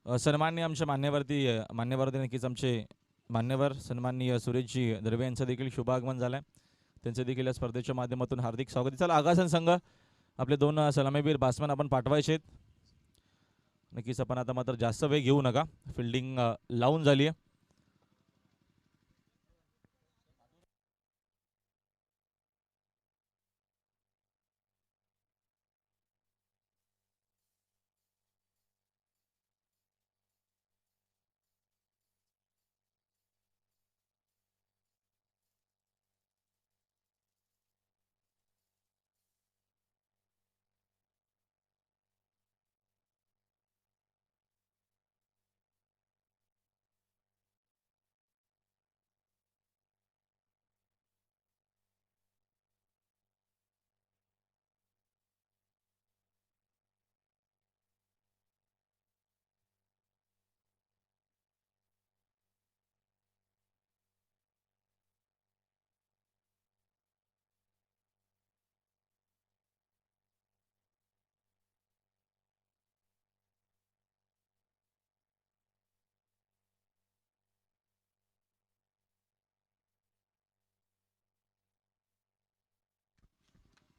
सन्माननीय आमचे मान्यवरती नक्कीच आमचे मान्यवर सन्माननीय सुरेशजी दर्वे यांचं देखील शुभागमन झालं आहे. त्यांचं देखील या स्पर्धेच्या माध्यमातून हार्दिक स्वागत आहे. चला आगासन संघ आपले 2 सलामीवीर बॅट्समन आपण पाठवायचे आहेत. नक्कीच आपण आता मात्र जास्त वेळ घेऊ नका. फिल्डिंग लावून झाली आहे.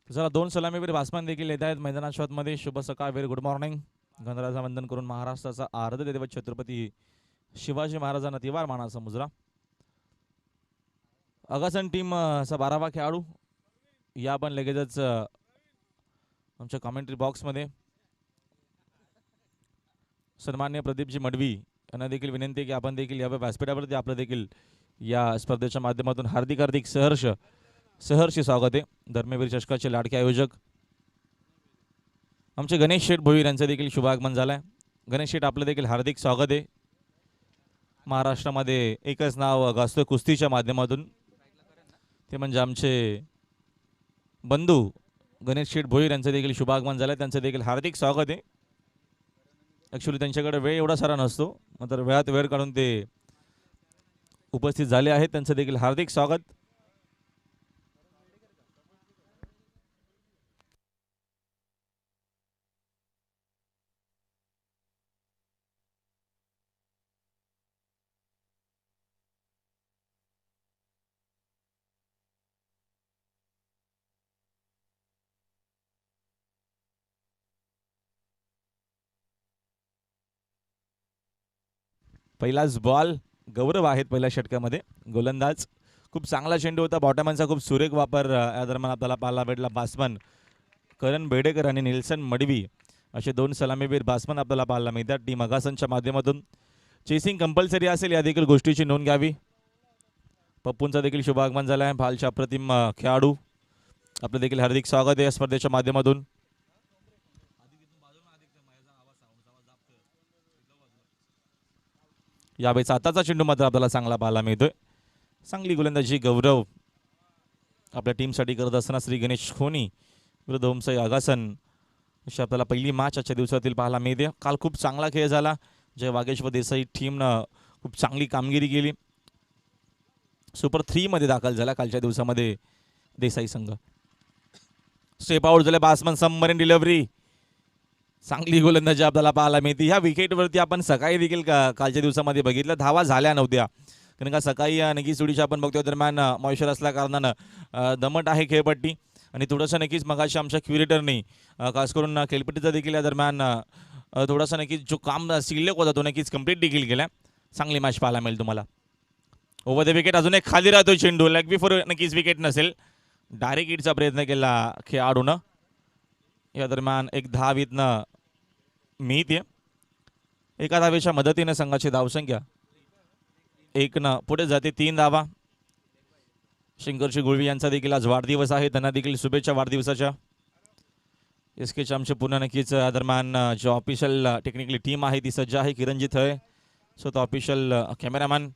चला 2 सलामीवीर बॅट्समन देखील येत आहेत मैदानात शॉटमध्ये. शुभ सकाळ, व्हेरी गुड मॉर्निंग. गणराजा वंदन करून महाराष्ट्राचा आराध्य दैवत छत्रपती शिवाजी महाराजांना तिवार मानाचा मुजरा. अगासन टीम चा 12वा खेळाडू या पण लगेचच आमच्या कमेंट्री बॉक्समध्ये. सन्मान्य प्रदीपजी मडवी यांना देखील विनंती आहे की आपण देखील या व्यासपीठावरती आपलं देखील या स्पर्धेच्या माध्यमातून हार्दिक हार्दिक सहर्ष स्वागत आहे. धर्मवीर चषकाचे लाडके आयोजक आमचे गणेश शेठ भोईर यांचं देखील शुभागमन झालंय. गणेश शेठ आपलं देखील हार्दिक स्वागत आहे. महाराष्ट्रामध्ये एकच नाव गाजतोय कुस्तीच्या माध्यमातून, ते म्हणजे आमचे बंधू गणेश शेठ भोईर यांचं देखील शुभागमन झालंय. त्यांचं देखील हार्दिक स्वागत आहे. ॲक्च्युली त्यांच्याकडे वेळ एवढा सारा नसतो, मात्र वेळात वेळ काढून ते उपस्थित झाले आहेत. त्यांचं देखील हार्दिक स्वागत. पहिलाच बॉल गौरव आहेत पहिल्या षटकामध्ये. गोलंदाज खूप चांगला चेंडू होता. बॉटमनचा खूप सुरेख वापर या दरम्यान आपल्याला पाहायला भेटला. बॅट्समन करण बेडेकर आणि निल्सन मडवी असे 2 सलामीवीर बॅट्समन आपल्याला पाहायला मिळतात. टीम अगासनच्या माध्यमातून चेसिंग कंपल्सरी असेल या देखील गोष्टीची नोंद घ्यावी. पप्पूंचा देखील शुभागमन झाला आहे. फालच्या अप्रतिम खेळाडू आपलं देखील हार्दिक स्वागत आहे या स्पर्धेच्या माध्यमातून. यावेळेस आताचा चेंडू मात्र आपल्याला चांगला पाहायला मिळतोय. चांगली गोलंदाजी गौरव आपल्या टीमसाठी करत असताना श्री गणेश खोनी विरुद्ध ओमसाई आगासन अशी आपल्याला पहिली मॅच आजच्या दिवसातील पाहायला मिळते. काल खूप चांगला खेळ झाला. जय वागेश्वर देसाई टीमनं खूप चांगली कामगिरी केली. सुपर 3 मध्ये दाखल झाला कालच्या दिवसामध्ये देसाई संघ. स्टेप आउट झाले. Batsman submarine delivery. चांगली गोलंदाजी आपल्याला पाहायला मिळते. ह्या विकेटवरती आपण सकाळी देखील कालच्या दिवसामध्ये बघितलं, धावा झाल्या नव्हत्या. कारण का सकाळी नक्कीच थोडीशी आपण बघतो दरम्यान मॉइश्चर असल्या कारणानं दमट आहे खेळपट्टी. आणि थोडंसं नक्कीच मगाशी आमच्या क्युरेटरनी खास करून खेळपट्टीचा देखील या दरम्यान थोडासा नक्कीच जो काम शिल्लक होता तो नक्कीच कंप्लीट देखील केला. चांगली मॅच पाहायला मिळेल तुम्हाला. ओव्हर द विकेट अजून एक खाली राहतो चेंडू. लेग बिफोर नक्कीच विकेट नसेल. डायरेक्ट हिटचा प्रयत्न केला खेळाडूनं. या दरम्यान एक धावीतनं मिळते. एका धावेच्या मदतीने संघाची धावसंख्या 1 पुढे जाते. 3 धावा. शंकरजी गुळवी यांचा देखील आज वाढदिवस आहे. त्यांना देखील शुभेच्छा वाढदिवसाच्या. एसकेच्या आमचे पुन्हा नक्कीच दरम्यान जो ऑफिशियल टेक्निकली टीम आहे ती सज्ज आहे. किरणजी थळे स्वतः ऑफिशियल कॅमेरामॅन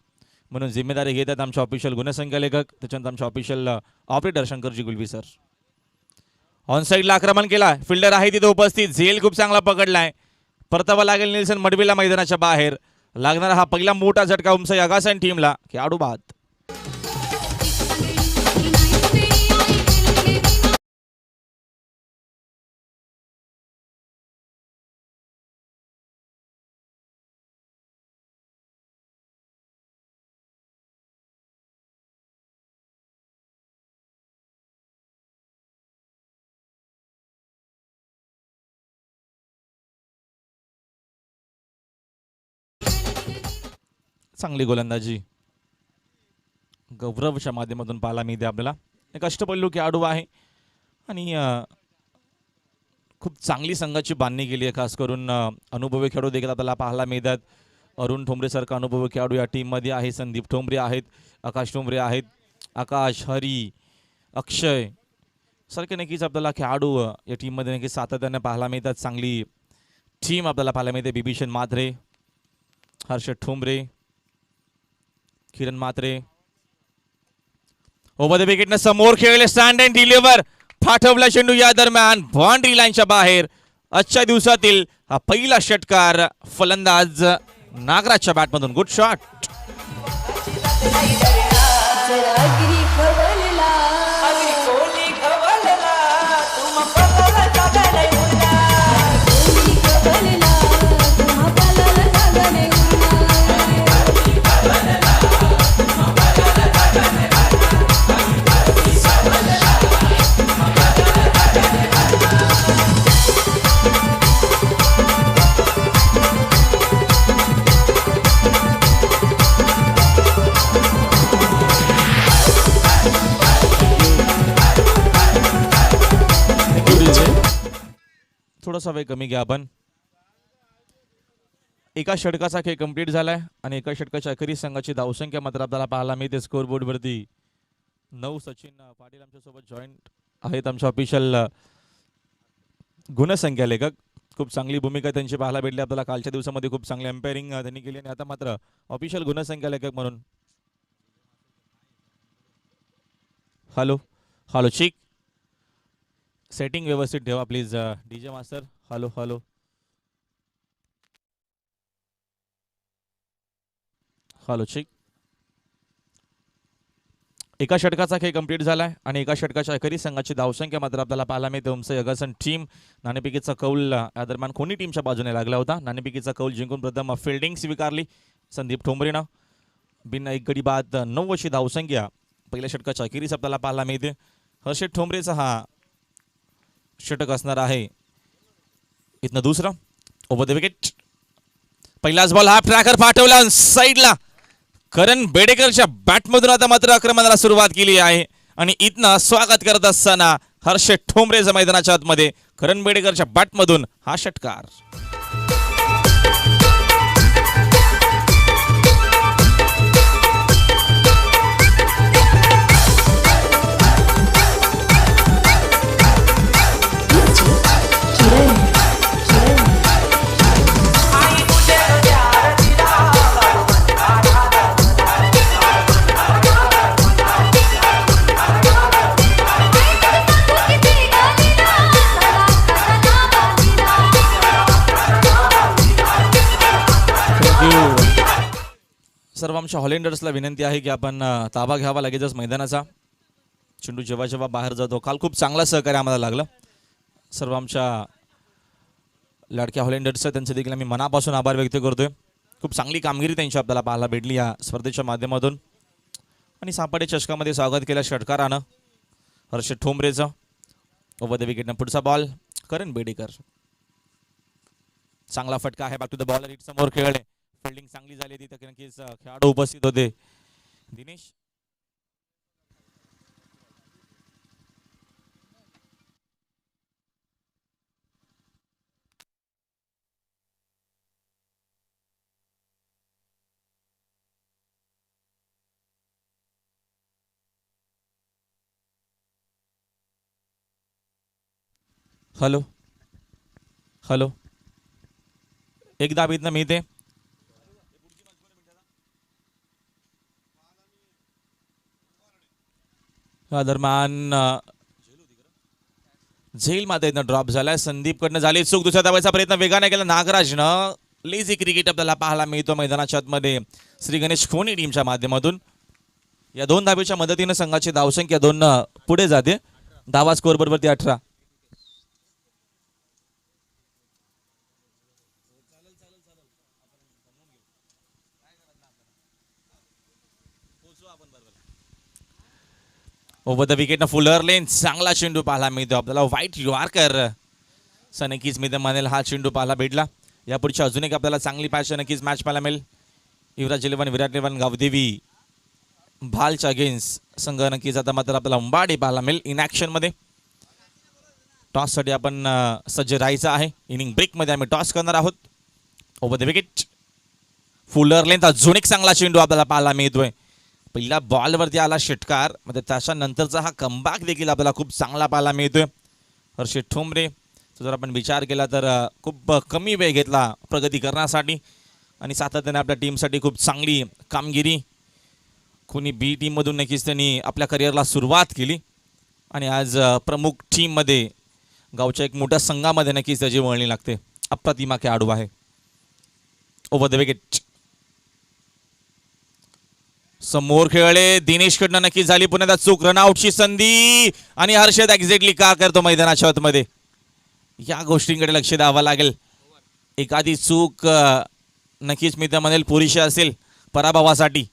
म्हणून जिम्मेदारी घेत आहेत. आमचे ऑफिशियल गुणसंख्या लेखक, त्याच्यानंतर आमचे official operator Shankarji गुळवी sir. On साईडला आक्रमण केला. फिल्डर आहे तिथे उपस्थित. झेल खूप चांगला पकडलाय. परतावा लागेल निल्सन मडवीला मैदानाच्या बाहेर. लागणारा हा पहिला मोठा झटका ओमसाई आगासन टीमला. खेळाडू बाद. चांगली गोलंदाजी गौरवच्या माध्यमातून पाहायला मिळते आपल्याला. एक अष्टपैलू खेळाडू आहे आणि खूप चांगली संघाची बांधणी केली आहे. खास करून अनुभवी खेळाडू देखील आपल्याला पाहायला मिळतात. अरुण ठोंबरेसारखा अनुभवी खेळाडू या टीममध्ये आहे. संदीप ठोंबरे आहेत, आकाश ठोंबरे आहेत, आकाश, हरी, अक्षय सारखे नक्कीच आपल्याला खेळाडू या टीममध्ये नक्कीच सातत्याने पाहायला मिळतात. चांगली टीम आपल्याला पाहायला मिळते. बिभीषण म्हात्रे, हर्षद ठोंबरे, किरण म्हात्रे ओव्हर द विकेटनं समोर खेळले. स्टँड अँड डिलिव्हर पाठवला चेंडू या दरम्यान बाउंड्री लाईनच्या बाहेर. आजच्या दिवसातील हा पहिला षटकार फलंदाज नागराजच्या बॅटमधून. Good shot. थोडासा वेळ कमी घ्या आपण. एका षटकाचा खेळ कंप्लीट झालाय आणि एका षटकाच्या अखेरीस संघाची धावसंख्या मात्र आपल्याला पाहायला मिळते स्कोअरबोर्ड वरती. 9 सचिन पाटील आमच्यासोबत जॉईंट आहेत, आमच्या ऑफिशियल गुणसंख्या लेखक. खूप चांगली भूमिका त्यांची पाहायला भेटली आपल्याला. कालच्या दिवसामध्ये खूप चांगली एम्पायरिंग त्यांनी केली आणि आता मात्र ऑफिशियल गुणसंख्या लेखक म्हणून. हॅलो हॅलो चिक, सेटिंग व्यवस्थित ठेवा please DJ master. Hello hello hello चिक. एका षटकाचा खेळ कंप्लीट झालाय आणि एका षटकाच्या अखेरीस संघाची धावसंख्या मात्र आपल्याला पाहायला मिळते. ओमसाई अगासन टीम नाणेफेकीचा कौल या दरम्यान कोणी टीमच्या बाजूने लागला होता. नाणेफेकीचा कौल जिंकून प्रथम फिल्डिंग स्वीकारली संदीप ठोंबरेनं. बिन एक गडी बाद 9 अशी धावसंख्या पहिल्या षटकाच्या अखेरीस आपल्याला पाहायला मिळते. हर्षद ठोंबरेचा हा षटक असणार आहे. इथनं दुसरं ओव्हर द विकेट. पहिलाच बॉल हा ट्रॅकर पाठवला साईडला. करण बेडेकरच्या बॅटमधून आता मात्र आक्रमणाला सुरुवात केली आहे आणि इथनं स्वागत करत असताना हर्षद ठोंबरेच्या मैदानाच्या आतमध्ये करण बेडेकरच्या बॅटमधून हा षटकार. सर्व आमच्या हॉलेंडर्सला विनंती आहे की आपण ताबा घ्यावा लगेचच मैदानाचा. चेंडू जेव्हा जेव्हा बाहेर जातो. काल खूप चांगला सहकार्य आम्हाला लागलं. सर्व आमच्या लाडक्या हॉलेंडर्सचं त्यांचे देखील आम्ही मनापासून आभार व्यक्त करतोय. खूप चांगली कामगिरी त्यांची आपल्याला पाहायला भेटली या स्पर्धेच्या माध्यमातून. आणि सापाडे चषकामध्ये स्वागत केलं षटकारानं हर्षद ठोंबरेचं. ओव्हर द विकेटनं पुढचा बॉल करण बेडेकर. चांगला फटका आहे. Back to the bowler. Hit समोर खेळले. फिल्डिंग चांगली झाली तिथे नक्कीच खेळाडू उपस्थित होते. दिनेश हॅलो हॅलो एक दाब इथनं मिळते. दरम्यान झेल मध्ये ड्रॉप झालाय. संदीपकडनं झाली चूक. दुसऱ्या धावायचा प्रयत्न वेगाने केला नागराजनं. लेझी क्रिकेट आपल्याला पाहायला मिळतो मैदानाच्या आतमध्ये श्री गणेश खोनी टीमच्या माध्यमातून. या 2 धावेच्या मदतीने संघाची धावसंख्या 2 पुढे जाते. धावा स्कोअर बरोबर 18. ओव्हर द विकेट फुलर लेन. चांगला चेंडू पाहायला मिळतो आपल्याला. व्हाईट यॉर्कर नक्कीच मी तर म्हणेल हा चेंडू पाहायला भेटला. यापुढची अजून एक आपल्याला चांगली पॅच नक्कीच मॅच पाहायला मिळेल. युवराज 11 विराट 11 गावदेवी भालच्या अगेन्स्ट संघ नक्कीच आता मात्र आपल्याला उंबाडी पाहायला मिळेल इन ॲक्शनमध्ये. टॉससाठी आपण सज्ज राहायचं आहे. इनिंग ब्रेकमध्ये आम्ही टॉस करणार आहोत. Over the wicket Fuller length अजून एक चांगला चेंडू आपल्याला पाहायला मिळतोय. पहिला बॉलवरती आला षटकार म्हणजे त्याच्यानंतरचा हा कमबॅक देखील आपल्याला खूप चांगला पाहायला मिळतोय. हर्षित ठोंबरे जर आपण विचार केला तर खूप कमी वेळ घेतला प्रगती करण्यासाठी आणि सातत्याने आपल्या टीमसाठी खूप चांगली कामगिरी. कोणी बी टीममधून नक्कीच त्यांनी आपल्या करिअरला सुरुवात केली आणि आज प्रमुख टीममध्ये गावच्या एक मोठ्या संघामध्ये नक्कीच त्याची वळणी लागते. अप्रतिमा खेळाडू आहे. ओव्हर द विकेट समोर खेळले दिनेशकडनं नक्की झाली पुन्हा चूक. रनआउटची संधी आणि हर्षद एक्झॅक्टली का करतो मैदानाच्या आतमध्ये या गोष्टींकडे लक्ष द्यावं लागेल. एखादी चूक नक्कीच मी तर म्हणेल पुरेशी असेल पराभवासाठी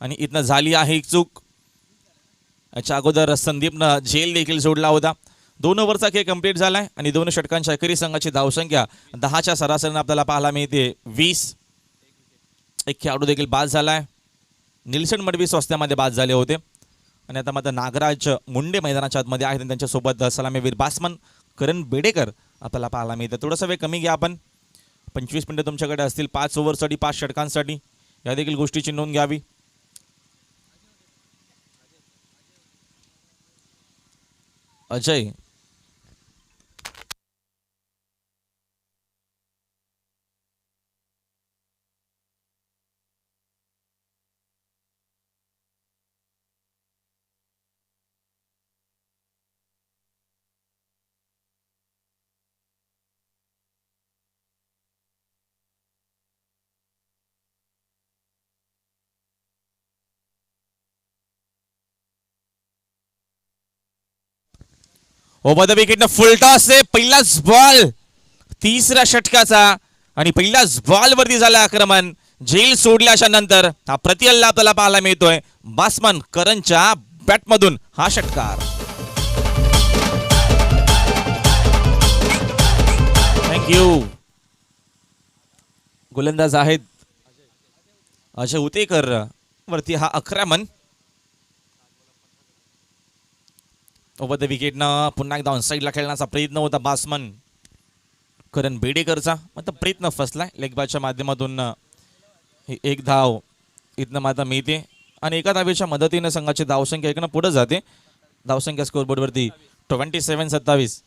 आणि इथनं झाली आहे एक चूक. याच्या अगोदर संदीपनं झेल देखील सोडला होता. 2 ओव्हरचा खेळ कंप्लीट झालाय आणि 2 षटकांच्या अखेरी संघाची धावसंख्या 10च्या सरासरीने आपल्याला पाहायला मिळते 20. एक खेळाडू देखील बाद झालाय. निल्सन मडवी स्वस्त्यामध्ये बाद झाले होते आणि आता मात्र नागराज मुंडे मैदानाच्या आतमध्ये आहेत आणि त्यांच्यासोबत सलामीवीर बासमन करण बेडेकर आपल्याला पाहायला मिळतं. थोडासा वेळ कमी घ्या आपण. 25 मिनिटं तुमच्याकडे असतील 5 ओव्हरसाठी 5 षटकांसाठी. या देखील गोष्टीची नोंद घ्यावी. Ajay over the wicket full toss आहे. पहिलाच बॉल 3ऱ्या षटकाचा आणि पहिल्याच बॉलवरती झालं आक्रमण. झेल सोडल्याच्या नंतर हा प्रतिहल्ला आपल्याला पाहायला मिळतोय. बासमन करणच्या बॅटमधून हा षटकार. थँक्यू. गोलंदाज आहेत अजय उतेकर वरती हा आक्रमण. ओव्हर द विकेटनं पुन्हा एकदा ऑन साईडला खेळण्याचा प्रयत्न होता बासमन करण बेडेकरचा. मात्र प्रयत्न फसलाय. लेग बॅटच्या माध्यमातून एक धाव इथनं मात्र मिळते आणि एका धावेच्या मदतीने संघाची धावसंख्या एकनं पुढे जाते. धावसंख्या स्कोरबोर्डवरती 27-27.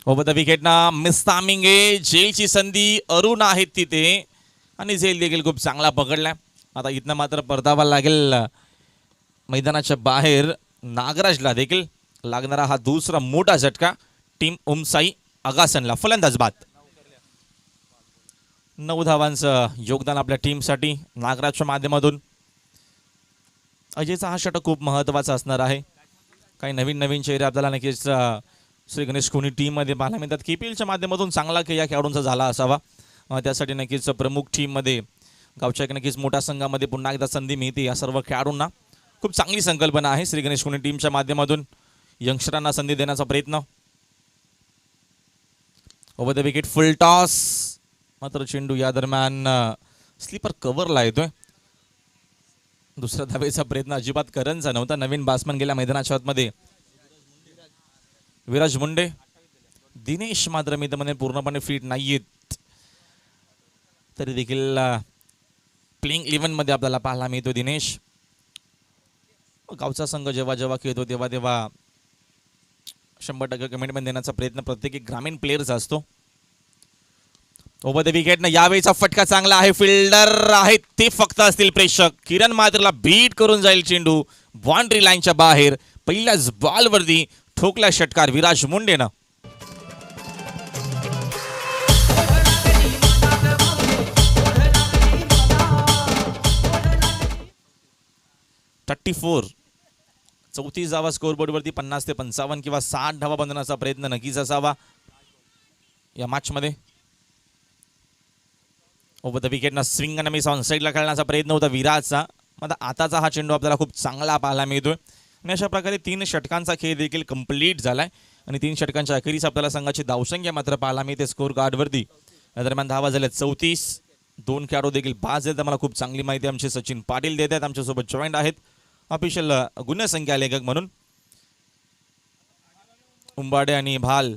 ओव्हर द विकेटना मिस टायमिंग आहे. झेलची संधी अरुण आहेत तिथे आणि झेल देखील खूप चांगला पकडलाय. आता इथनं मात्र परतावा लागेल मैदानाच्या बाहेर. नागराजला देखील लागणारा हा दुसरा मोठा झटका टीम उमसाई आगासनला. फलंदाज बाद. 9 धावांचं योगदान आपल्या टीमसाठी नागराजच्या माध्यमातून. अजयचा हा षटक खूप महत्त्वाचा असणार आहे. काही नवीन चेहरे आपल्याला नक्कीच श्री गणेश खोनी टीममध्ये पाहायला मिळतात. केपीएलच्या माध्यमातून चांगला खेळ या खेळाडूंचा झाला असावा. त्यासाठी नक्कीच प्रमुख टीममध्ये गावच्या एक नक्कीच मोठ्या संघामध्ये पुन्हा एकदा संधी मिळते. या सर्व खेळाडूंना खूप चांगली संकल्पना आहे श्री गणेश खोनी टीमच्या माध्यमातून यंगस्टरांना संधी देण्याचा प्रयत्न. Over the wicket full toss. मात्र चेंडू या दरम्यान स्लीपर कव्हरला येतोय. दुसऱ्या धावेचा प्रयत्न अजिबात करणचा नव्हता. नवीन बासमन गेल्या मैदानाच्या आतमध्ये. विराज मुंडे दिनेश मात्र मी तर पूर्णपणे फिट नाहीयेत तरी देखील प्लेइंग 11 मध्ये आपल्याला पाहायला मिळतो दिनेश. गावचा संघ जेव्हा जेव्हा खेळतो तेव्हा तेव्हा 100% कमिटमेंट देण्याचा प्रयत्न प्रत्येक ग्रामीण प्लेयरचा असतो. ओव्हर द विकेट यावेळीचा फटका चांगला आहे. फिल्डर आहेत ते फक्त असतील प्रेक्षक. किरण मात्रला बीट करून जाईल चेंडू बाउंड्री लाईनच्या बाहेर. पहिल्याच बॉलवरती ठोकला षटकार विराज मुंडेनं. .34 34 धावा स्कोरबोर्डवरती. 50 ते 55 किंवा 60 धावा बनवण्याचा प्रयत्न नक्कीच असावा. या मॅचमध्ये. ओव्हर द विकेटनं स्विंग आणि मिस ऑन साईडला खेळण्याचा प्रयत्न होता विराजचा. मग आताचा हा चेंडू आपल्याला खूप चांगला पाहायला मिळतोय आणि अशा प्रकारे 3 षटकांचा खेळ देखील कंप्लीट झालाय आणि 3 षटकांच्या अखेरीस आपल्याला संघाची धावसंख्या मात्र पाहायला मिळते स्कोर कार्डवरती. या दरम्यान धावा झाल्या 34. 2 खेळाडू देखील पास आहेत. मला खूप चांगली माहिती आमचे सचिन पाटील देत आहेत, आमच्यासोबत जॉईंट आहेत ऑफिशियल गुणसंख्या लेखक म्हणून. उंबाडे आणि भाल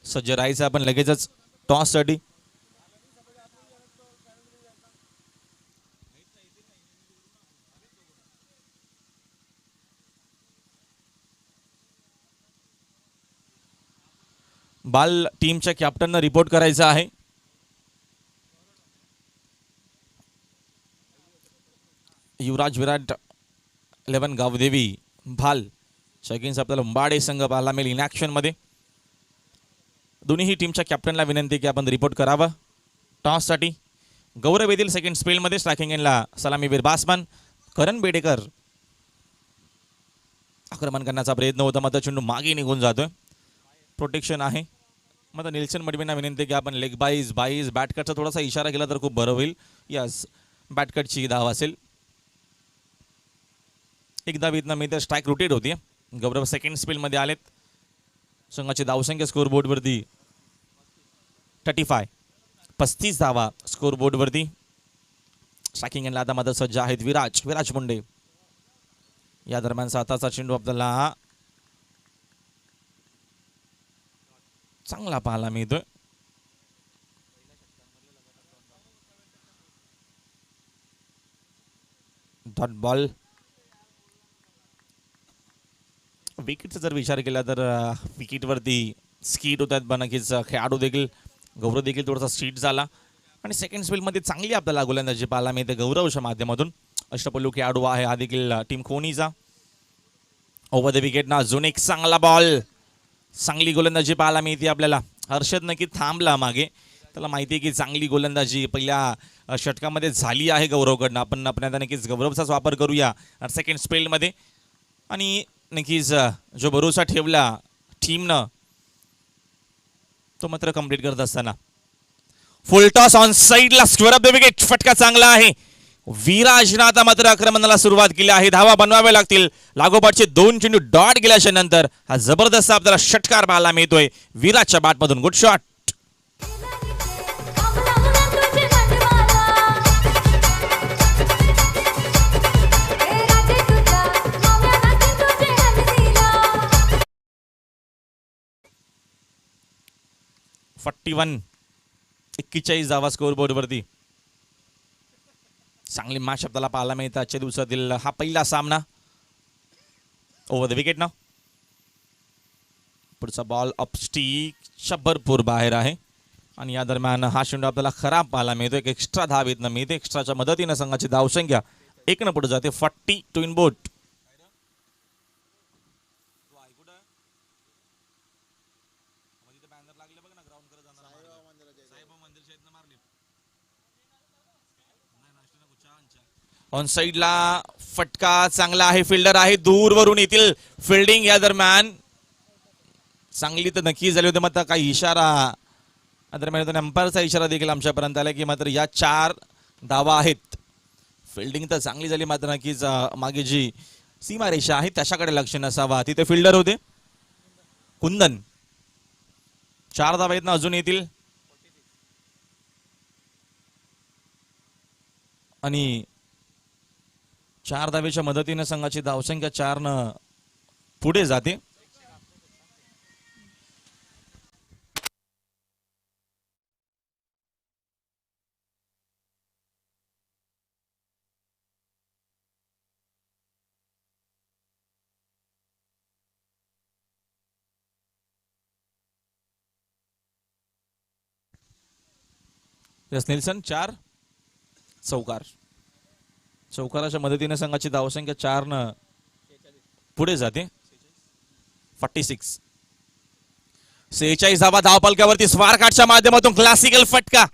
सज्ज राहायचं आपण लगेचच टॉससाठी. बाल टीमच्या कॅप्टननं रिपोर्ट करायचा आहे. युवराज विराट 11 गावदेवी भाल शकीन्स आपल्याला उंबाडे संघ पाहायला मिळेल इन ॲक्शन मध्ये. दोन्ही टीमच्या कॅप्टनला विनंती की आपण रिपोर्ट करावा टॉससाठी. गौरव येथील सेकंड स्पेलमध्ये स्ट्रायकिंग एंडला सलामीवीर बासमन. करण बेडेकर आक्रमण करण्याचा प्रयत्न होता मात्र चेंडू मागे निघून जातोय. प्रोटेक्शन आहे. मग निल्सन मडवींना विनंती की आपण लेग बाईज बॅटकटचा थोडासा इशारा केला तर खूप बरं होईल. यस बॅटकटची धाव असेल. एकदा वितना मी तर स्ट्राईक रोटेट होती. गौरव सेकंड स्पेलमध्ये आलेत. संघाची धावसंख्या स्कोर बोर्डवरती 35 धावा स्कोर बोर्डवरती. स्ट्रायकिंग एंडला आता मात्र सज्ज आहेत विराज मुंडे. या दरम्यान साताचा चेंडू आपल्याला चांगला पाहायला मिळतोय. Dot ball. विकेटचा जर विचार केला तर विकेटवरती स्कीट होतात. नक्कीच खेळाडू देखील गौरव देखील थोडासा स्कीट झाला आणि सेकंड स्पेलमध्ये चांगली आपल्याला गोलंदाजी पाहायला मिळते गौरवच्या माध्यमातून. अष्टपैलू खेळाडू आहे हा देखील टीम खोनीचा. ओव्हर द विकेटना अजून एक चांगला बॉल. चांगली गोलंदाजी पाहायला मिळते आपल्याला. हर्षद नक्की थांबला मागे. त्याला माहिती आहे की चांगली गोलंदाजी पहिल्या षटकामध्ये झाली आहे गौरवकडनं. आपण आपल्याला नक्कीच गौरवचाच वापर करूया सेकंड स्पेलमध्ये. आणि नक्कीच जो भरोसा ठेवला टीमनं तो मात्र कंप्लीट करत असताना फुल टॉस ऑन साईडला स्क्वेअर ऑफ द विकेट. फटका चांगला आहे. विराजनं आता मात्र आक्रमणाला सुरुवात केली आहे. धावा बनवाव्या लागतील. लागोपाठचे 2 चेंडू डॉट गेल्याच्या नंतर हा जबरदस्त आपल्याला षटकार पाहायला मिळतोय विराजच्या बॅटमधून. Good shot. $41 41 धावा स्कोर बोर्डवरती. चांगली मॅच आपल्याला पाहायला मिळते आजच्या दिवसातील हा पहिला सामना. ओव्हर द विकेट ना. पुढचा बॉल अपस्टिकच्या भरपूर बाहेर आहे आणि या दरम्यान हा चेंडू आपल्याला खराब पाहायला मिळतो. एक एक्स्ट्रा धाव येत मिळते. एक्स्ट्राच्या मदतीनं संघाची धावसंख्या 1 पुढे जाते. 42 इन बोट. ऑन साईडला फटका चांगला आहे. फिल्डर आहे दूरवरून येथील फिल्डिंग. या दरम्यान चांगली तर नक्की झाली होती. मात्र काही इशारा दरम्यान अंपायरचा इशारा देखील आमच्यापर्यंत आला की मात्र या 4 धावा आहेत. फिल्डिंग तर चांगली झाली मात्र नक्कीच मागे जी सीमारेषा आहे त्याच्याकडे लक्ष नसावा. तिथे फिल्डर होते कुंदन. 4 धावा आहेत ना अजून येतील आणि 4 धावेच्या मदतीने संघाची धावसंख्या 4 न पुढे जाते. यस निल्सन 4 चौकाराच्या मदतीने संघाची धावसंख्या 4 न पुढे जाते. 46 46 धावा धावपलकावरती स्वारकाटच्या माध्यमातून क्लासिकल फटका.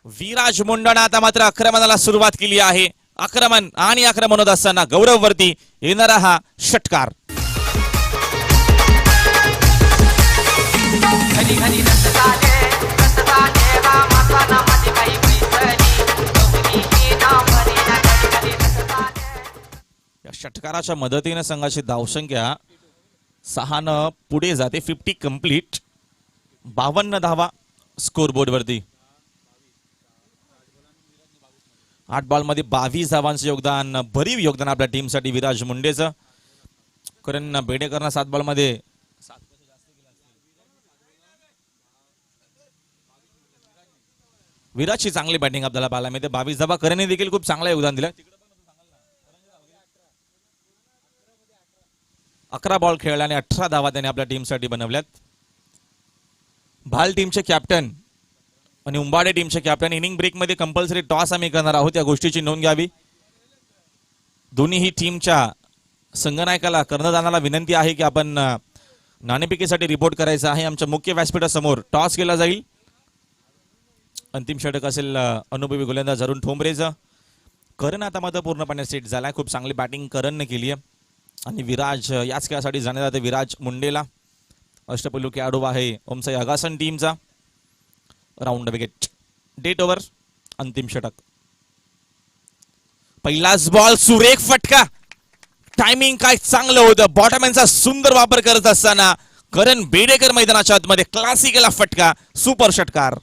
विराज मुंडण आता मात्र आक्रमणाला सुरुवात केली आहे. आक्रमण होत असताना गौरव वरती येणारा हा षटकार. या षटकाराच्या मदतीने संघाची धावसंख्या 6 पुढे जाते. 50 कंप्लीट. 52 धावा स्कोर बोर्ड वरती. 8 बॉल मध्ये 22 धावांचं योगदान. भरीव योगदान आपल्या टीमसाठी विराज मुंडेचं. करण बेडेकरनं 7 बॉल मध्ये विराजची चांगली बॅटिंग आपल्याला पाहायला मिळते. 22 धावा. करणने देखील खूप चांगलं योगदान दिलं. 11 बॉल खेळल्याने 18 धावा त्याने आपल्या टीमसाठी बनवल्यात. भाल टीमचे कॅप्टन आणि उंबाडे टीमचे कॅप्टन. इनिंग ब्रेक मध्ये कंपल्सरी टॉस आम्ही करणार आहोत, या गोष्टीची नोंद घ्यावी. दोन्ही टीमच्या संघनायकाला कर्णधाराला विनंती आहे की आपण नाणेफेकीसाठी रिपोर्ट करायचा आहे. आमच्या मुख्य व्यासपीठासमोर टॉस केला जाईल. अंतिम षटक असेल अनुभवी गोलंदाज अरुण ठोंबरेचं. करण आता मात्र पूर्णपणे सेट झालाय. खूप चांगली बॅटिंग करणने केली आहे आणि विराज याच खेळासाठी जाण्यात जाते विराज मुंडेला. अष्टपैलू खेळाडू आहे ओमसाई अगासन टीमचा. Round wicket. Death over. अंतिम षटक. पहिलाच बॉल. सुरेख फटका. टायमिंग काय चांगलं होतं. बॉटमॅनचा सुंदर वापर करत असताना करण बेडेकर मैदानाच्या आतमध्ये क्लासिकला फटका. सुपर षटकार.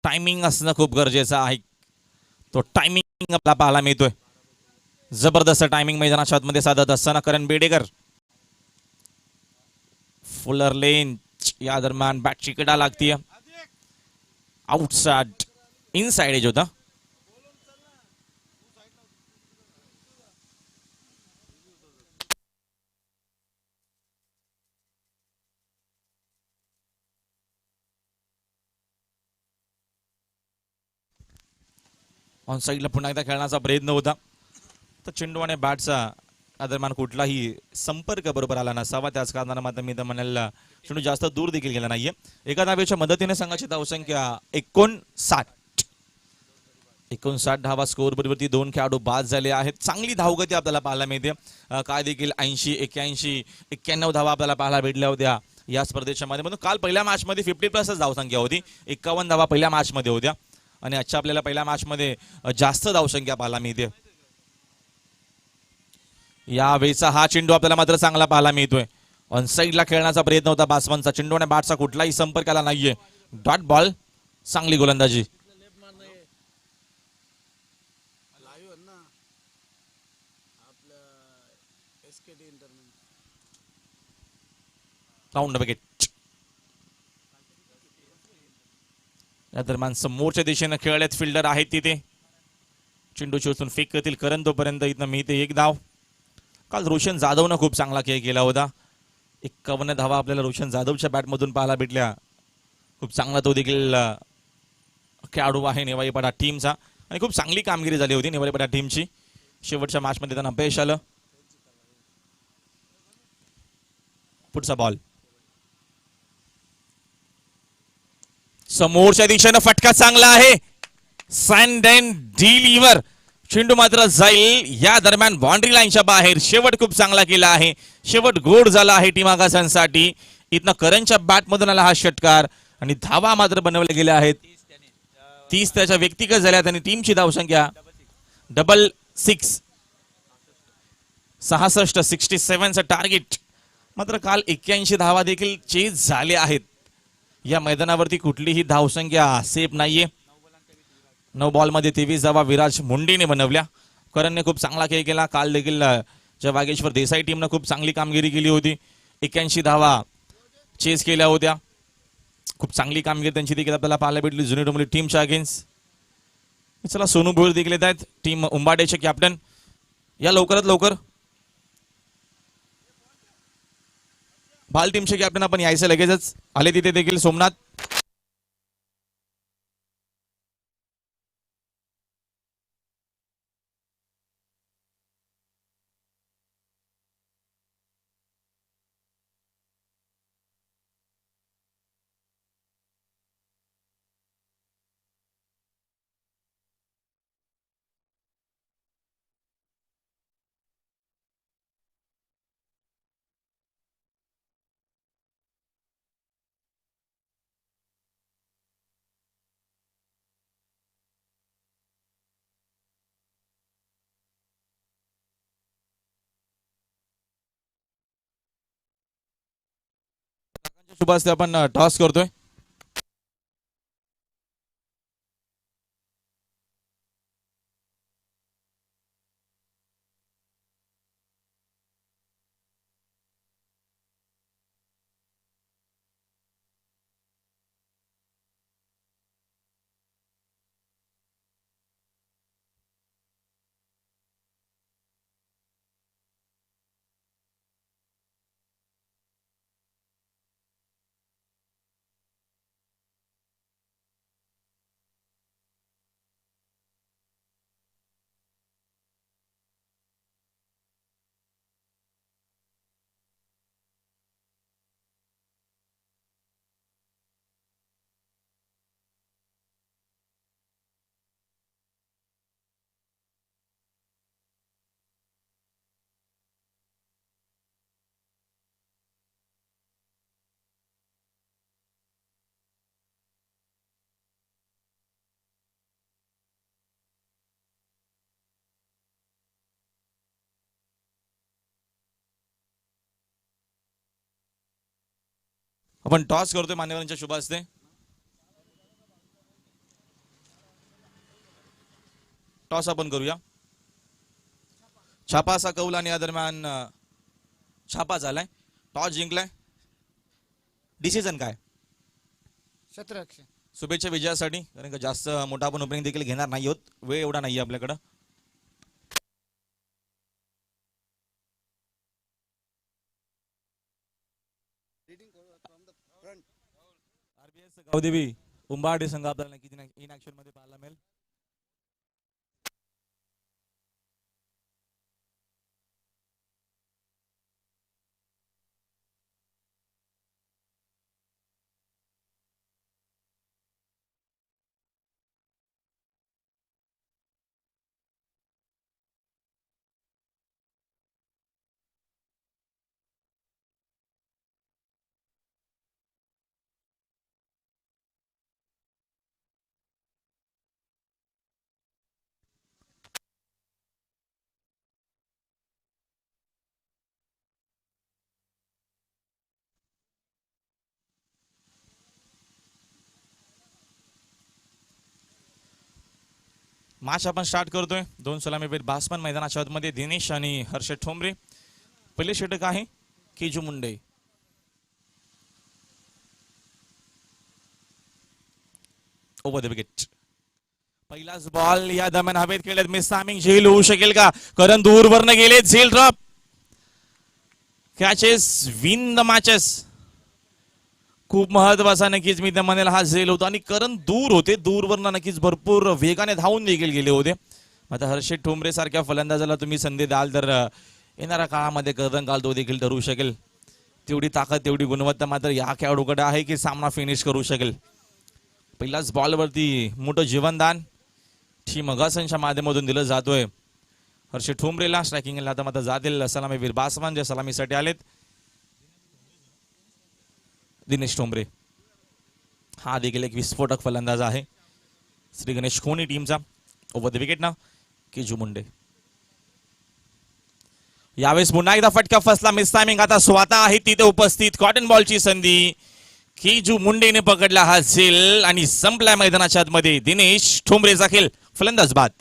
टायमिंग असणं खूप गरजेचं आहे. तो टायमिंग आपला पाहायला मिळतोय. जबरदस्त टायमिंग मैदानाच्या आतमध्ये साधत असताना करण बेडेकर. फुलर लेन या दरम्यान बॅट चिकटा लागतीये. आउटसाइड इनसाइड एज होता. ऑन साईडला पुन्हा एकदा खेळण्याचा प्रयत्न होता, तर चेंडू आणि बॅटचा दरम्यान कुठलाही संपर्क बरोबर आला नसावा. त्याच कारणाने मात्र मी तर म्हणायला चेंडू जास्त दूर देखील गेला नाहीये. एका धावेच्या मदतीने संघाची धावसंख्या 59 धावा स्कोर बरोबरती 2 खेळाडू बाद झाले आहेत. चांगली धावगती आपल्याला पाहायला मिळते. काय देखील 80, 81, 91 धावा आपल्याला पाहायला भेटल्या होत्या या स्पर्धेच्या मध्ये. काल पहिल्या मॅच मध्ये 50+ धावसंख्या होती. 51 धावा पहिल्या मॅच मध्ये होत्या आणि आजच्या आपल्याला पहिल्या मॅच मध्ये जास्त धावसंख्या पाहायला मिळते. या वेळेचा हा चेंडू आपल्याला मात्र चांगला पाहायला मिळतोय. ऑन साईडला खेळण्याचा प्रयत्न होता बासमनचा. चेंडू आणि बॅटचा कुठलाही संपर्क आला नाहीये. Dot ball. चांगली गोलंदाजी. Round wicket. या दरम्यान समोरच्या दिशेने खेळत फिल्डर आहेत तिथे. चेंडू चोचून फेक करतील करण, तोपर्यंत इथं मिळते 1 धाव. काल रोशन जाधवनं खूप चांगला खेळ केला होता. 51 धावा आपल्याला रोशन जाधवच्या बॅटमधून पाहायला भेटल्या. खूप चांगला तो देखील खेळाडू आहे नेवाळीपाडा टीमचा आणि खूप चांगली कामगिरी झाली होती नेवाळीपाडा टीमची. शेवटच्या मॅच मध्ये त्यांना अपयश आलं. पुढचा बॉल. समोरच्या दिशेनं फटका चांगला आहे. Stand and deliver. चेंडू मात्र जाईल या दरम्यान बाउंड्री लाईनच्या बाहेर. शेवट खूप चांगला केला आहे. शेवट गोड झाला आहे टीम आगासांसाठी. इथनं करणच्या बॅटमधून आला हा षटकार आणि धावा मात्र बनवल्या गेल्या आहेत. 30 त्याच्या व्यक्तिगत झाल्यात आणि टीमची धावसंख्या 66. 67चं टार्गेट. मात्र काल 81 धावा देखील चेज झाले आहेत. या मैदानावरती कुठलीही धावसंख्या सेफ नाहीये. 9 बॉल मध्ये 23 धावा विराज मुंडेने बनवल्या. करणने खूप चांगला खेळ केला. काल देखील वागेश्वर देसाई टीमनं खूप चांगली कामगिरी केली होती. 81 धावा चेस केल्या होत्या. खूप चांगली कामगिरी त्यांची देखील आपल्याला पाहायला भेटली जुनी डोंबरी टीमच्या अगेन्स्ट. चला सोनू भोईर देखील येत आहेत, टीम उंबाडेचे कॅप्टन. या लवकरात लवकर. भाल टीमचे कॅप्टन आपण यायचं लगेचच आले तिथे देखील सोमनाथ. शुभ असते आपण टॉस करतोय. आपण टॉस करतोय मान्यवरांच्या शुभ असते. टॉस आपण करूया. छापा असा कौल आणि या दरम्यान छापा झालाय. टॉस जिंकलाय. डिसिजन काय? क्षेत्ररक्षण. शुभेच्छा विजयासाठी. कारण का जास्त मोठा आपण ओपनिंग देखील घेणार नाही आहोत, वेळ एवढा नाहीये आपल्याकडं. आरबीएस गावदेवी उंबाडी संघ आपल्याला नक्कीच इन ऍक्शन मध्ये पाहायला मिळेल. मॅच आपण स्टार्ट करतोय. दोन सलामीवीर बासमन मैदानाच्या आतमध्ये दिनेश आणि हर्षद ठोंबरे. पहिले षटक आहे Keju Munde. Over the wicket. पहिलाच बॉल या दरम्यान हवेत खेळत मिस टायमिंग झेल होऊ शकेल का? करण दूरवरनं गेले. झेल drop. Catches win the matches. खूप महत्वाचा नक्कीच मी त्या म्हणेल हा झेल होता आणि करण दूर होते. दूरवरनं नक्कीच भरपूर वेगाने धावून देखील गेले होते. आता हर्षद ठोंबरे सारख्या फलंदाजाला तुम्ही संधी द्याल तर येणाऱ्या काळामध्ये कर्णधार तो देखील ठरू शकेल. तेवढी ताकद तेवढी गुणवत्ता मात्र या खेळाडूकडे आहे की सामना फिनिश करू शकेल. पहिल्याच बॉलवरती मोठं जीवनदान टीम अगासनच्या माध्यमातून दिलं जातोय. हर्षद ठोंबरेला स्ट्रायकिंगला आता मात्र जातील सलामीवीर बासवान जे सलामीसाठी आलेत. दिनेश ठोंबरे हा देखील एक विस्फोटक फलंदाज आहे श्री गणेश खोनी टीमचा. ओव्हर द विकेट ना केजू मुंडे. यावेळेस पुन्हा एकदा फटका फसला. Miss timing. आता स्वतः आहे तिथे उपस्थित. कॉटन बॉलची संधी केजू मुंडेने पकडला हा झेल आणि संपला मैदानाच्या आतमध्ये. दिनेश ठोंबरेचा खेळ. फलंदाज बाद.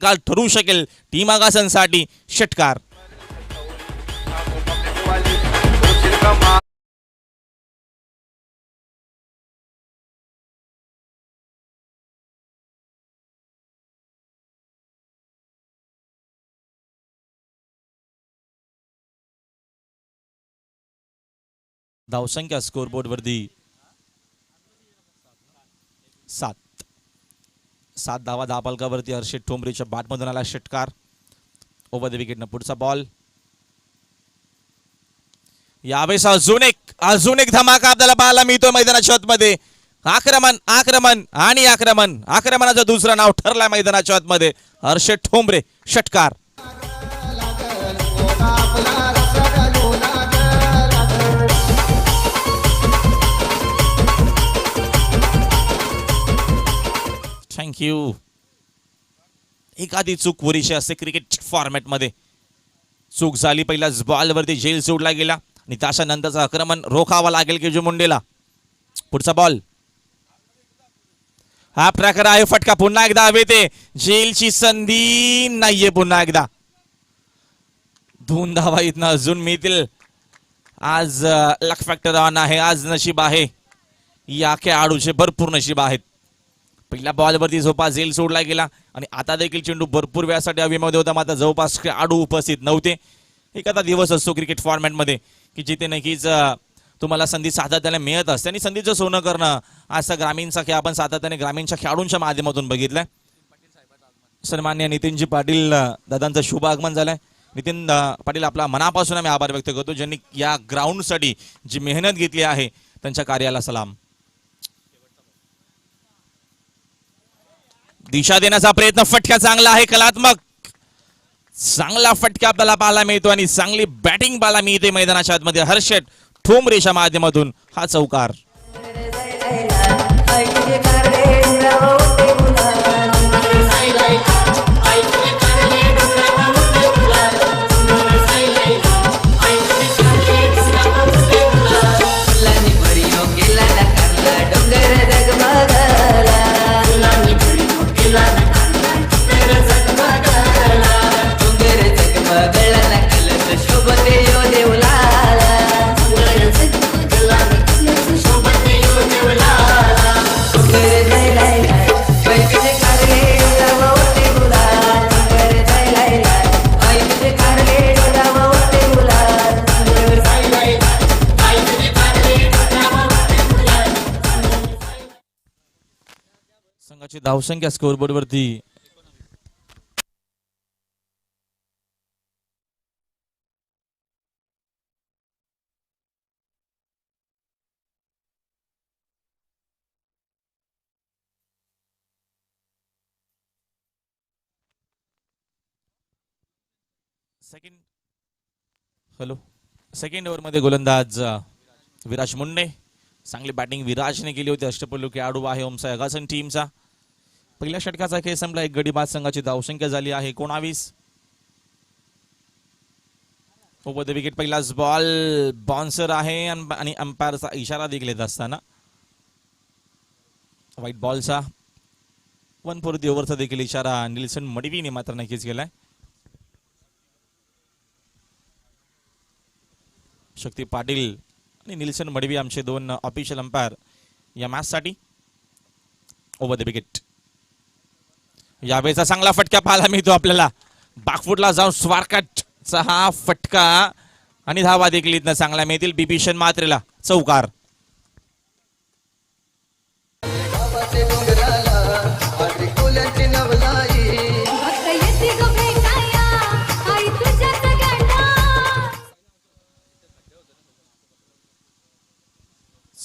काल ठरू शकेल टीम आगासनसाठी. षटकार. धावसंख्या स्कोरबोर्ड वरती 7 धावा धापलकावरती हर्षित ठोंबरेच्या बॅटमधून आला षटकार ओव्हर द विकेटनं पुढचा बॉल. यावेळेस अजून एक धमाका आपल्याला पाहायला मिळतोय मैदानाच्या आतमध्ये. आक्रमण आणि आक्रमणाचं दुसरं नाव ठरलंय मैदानाच्या आतमध्ये. हर्षित ठोंबरे षटकार. थँक्यू. एखादी चूक पुरेशी असते क्रिकेट फॉर्मॅटमध्ये. चूक झाली, पहिल्याच बॉलवरती झेल सोडला गेला आणि त्याच्यानंतरचं आक्रमण रोखावं लागेल केजू मुंडेला. पुढचा बॉल. हा प्रकार आहे, फटका पुन्हा एकदा हवेत. झेलची संधी नाहीये पुन्हा एकदा. 2 धावा इथनं अजून मिळतील. आज लक फॅक्टर ऑन आहे, आज नशीब आहे. या खेळाडूचे भरपूर नशीब आहेत. पहिल्या बॉलवरती झोपा झेल सोडला गेला आणि आता देखील चेंडू भरपूर वेळासाठी हवेमध्ये होता, मात्र जवळपास खेळाडू उपस्थित नव्हते. एखादा दिवस असतो क्रिकेट फॉर्मॅटमध्ये की जिथे नक्कीच तुम्हाला संधी सातत्याने मिळत असते आणि संधीचं सोनं करणं असं ग्रामीणचा खेळ आपण सातत्याने ग्रामीणच्या खेळाडूंच्या माध्यमातून बघितलंय. सन्मान्य नितीनजी पाटील दादांचं शुभ आगमन झालंय. नितीन पाटील आपला मनापासून आम्ही आभार व्यक्त करतो, ज्यांनी या ग्राउंडसाठी जी मेहनत घेतली आहे त्यांच्या कार्याला सलाम. दिशा देण्याचा प्रयत्न, फटका चांगला आहे, कलात्मक चांगला फटका आपल्याला पाहायला मिळतो आणि चांगली बॅटिंग पाहायला मिळते मैदानाच्या आतमध्ये. हर्षित ठोंबरेच्या माध्यमातून हा चौकार. संघाची धावसंख्या स्कोरबोर्ड वरती 2nd ओव्हरमध्ये गोलंदाज विराज मुंडे. चांगली बॅटिंग विराजने केली होती. अष्टपैलू खेळाडू आहे ओमसाई अगासन टीमचा. पहिल्या षटकाचा खेळ संपला. एक गडी बाद. संघाची धावसंख्या झाली आहे 19. ओव्हर द विकेट पहिलाच बॉल बाउन्सर आहे आणि अंपायरचा इशारा देखील येत असताना व्हाईट बॉलचा 1 फॉर द ओव्हरचा देखील इशारा निल्सन मडवीने मात्र नक्कीच केलाय. शक्ती पाटील आणि निल्सन मडवी आमचे 2 ऑफिशियल अंपायर या मॅच साठी. Over the wicket. यावेळेचा चांगला फटका पाहायला मिळतो आपल्याला. बॅकफुटला जाऊन स्वारकटचा हा फटका आणि धावा देखील इथनं चांगला मिळतील. बिभीषण मात्रेला चौकार.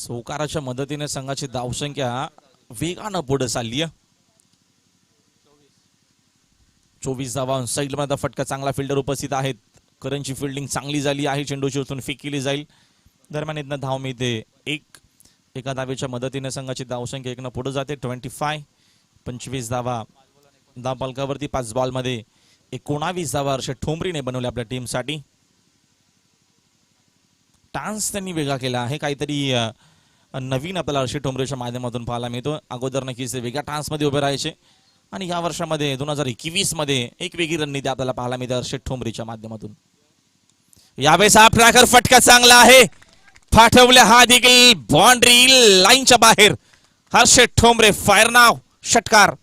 चौकाराच्या मदतीने संघाची धावसंख्या वेगानं पुढे चालली आहे. 24 धावा. साईड मध्ये फटका चांगला. फिल्डर उपस्थित आहेत. करंची फिल्डिंग चांगली झाली आहे. चेंडूची उचलून फेक केली जाईल. दरम्यान इथनं धाव मिळते एका धावेच्या मदतीने संघाची धावसंख्या 1 पुढे जाते. 25 धावा धावफलकावरती. 5 बॉलमध्ये 19 धावा हर्षित ठोंबरेने बनवल्या आपल्या टीमसाठी. टान्स त्यांनी वेगळा केला आहे. काहीतरी नवीन आपल्याला हर्षित ठोंबरेच्या माध्यमातून पाहायला मिळतो. अगोदर नक्कीच वेगळ्या टान्समध्ये उभे राहायचे आणि या वर्षामध्ये 2021 मध्ये एक वेगळी रणनीती आपल्याला पाहायला मिळते हर्षित ठोंबरेच्या माध्यमातून. यावेळेस हा ट्रॅकर फटका चांगला आहे. पाठवल्या हा देखील बाउंड्री लाईनच्या बाहेर. हर्षित ठोंबरे फायर नाव षटकार.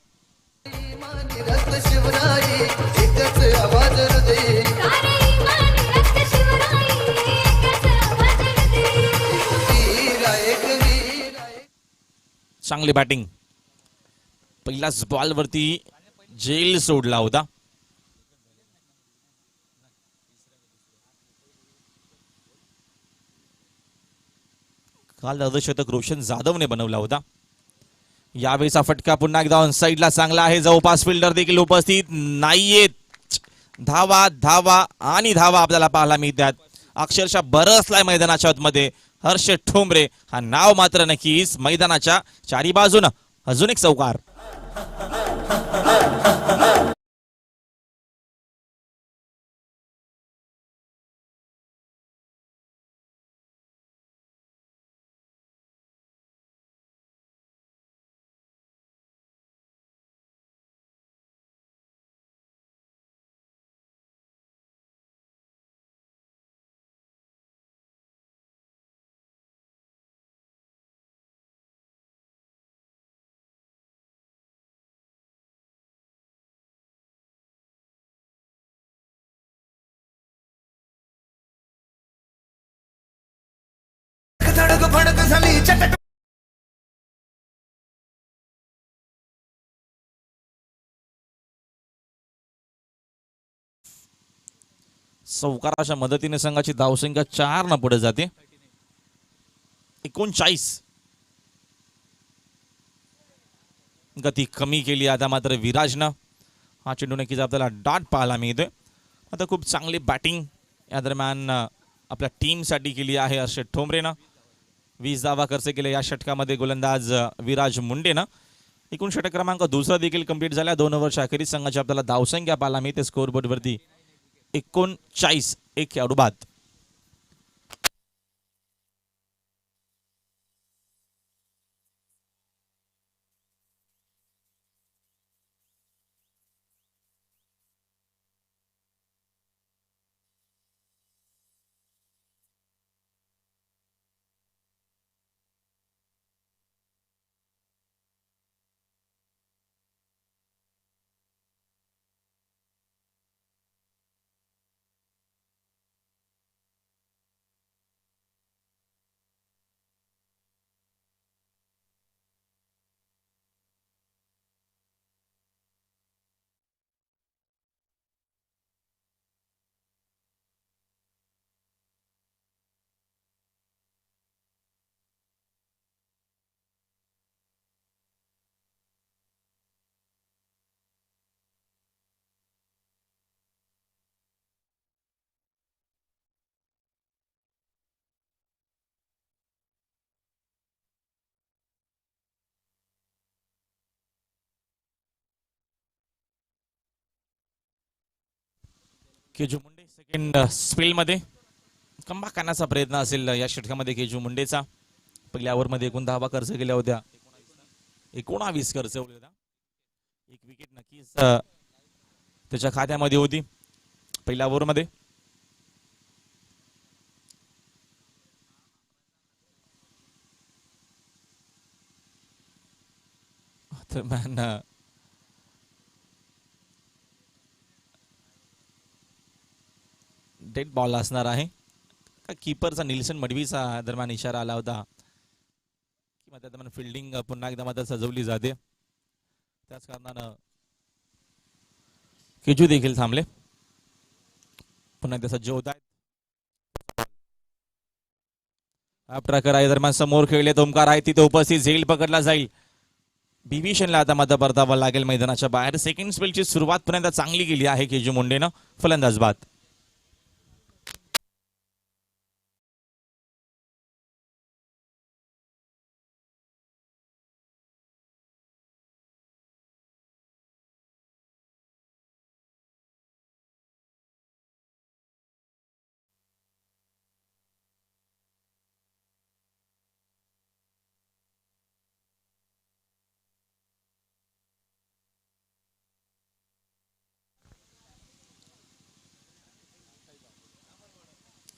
चांगली बॅटिंग. पहिल्याच बॉलवरती जेल सोडला होता. काल अर्धशतक रोशन जाधवने बनवला होता. यावेळीचा फटका पुन्हा एकदा ऑन साईडला चांगला आहे. जवळपास फिल्डर देखील उपस्थित नाहीयेत. धावा धावा आणि धावा आपल्याला पाहायला मिळतात. अक्षरशः बरसलाय मैदानाच्या आतमध्ये हर्ष ठोंबरे. हा नाव मात्र नक्कीच मैदानाच्या चारी बाजूनं. अजून एक चौकार. चौकाराच्या मदतीने संघाची धावसंख्या 4 न पुढे जाते. 39. गती कमी केली आता मात्र विराजनं. हा चेंडू नक्कीच आपल्याला डॉट पाहायला मिळतोय. आता खूप चांगली बॅटिंग या दरम्यान आपल्या टीमसाठी केली आहे हर्षद ठोंबरेनं. 20 धावा खर्च केले या षटकामध्ये गोलंदाज विराज मुंडेनं. एकूण षटक क्रमांक दुसरा देखील कंप्लीट झाला. 2 ओव्हरच्या अखेरीस संघाची आपल्याला धावसंख्या पाहायला मिळते स्कोअरबोर्डवरती 39. एक खेळाडू बाद. केजू मुंडे सेकंड स्पेलमध्ये कमबॅक करण्याचा प्रयत्न असेल या षटकामध्ये केजू मुंडेचा. पहिल्या ओव्हरमध्ये 19 धावा खर्च केल्या होत्या. 19 खर्च होत्या. एक विकेट नक्कीच त्याच्या खात्यामध्ये होती पहिल्या ओव्हरमध्ये. दरम्यान डेड बॉल असणार आहे. कीपरचा निल्सन मडवीचा दरम्यान इशारा आला होता की त्या दरम्यान फिल्डिंग पुन्हा एकदा मात्र सजवली जाते. त्याच कारणानं केजू देखील थांबले. पुन्हा एकदा सज्ज होत आहेत. ट्रॅकर आहे दरम्यान समोर खेळले. ओमकार आहे तिथे उपस्थित. झेल पकडला जाईल. बिभीषणला आता मात्र परतावा लागेल मैदानाच्या बाहेर. सेकंड स्पेलची सुरुवात पुन्हा एकदा चांगली केली आहे केजू मुंडेनं. फलंदाज बाद.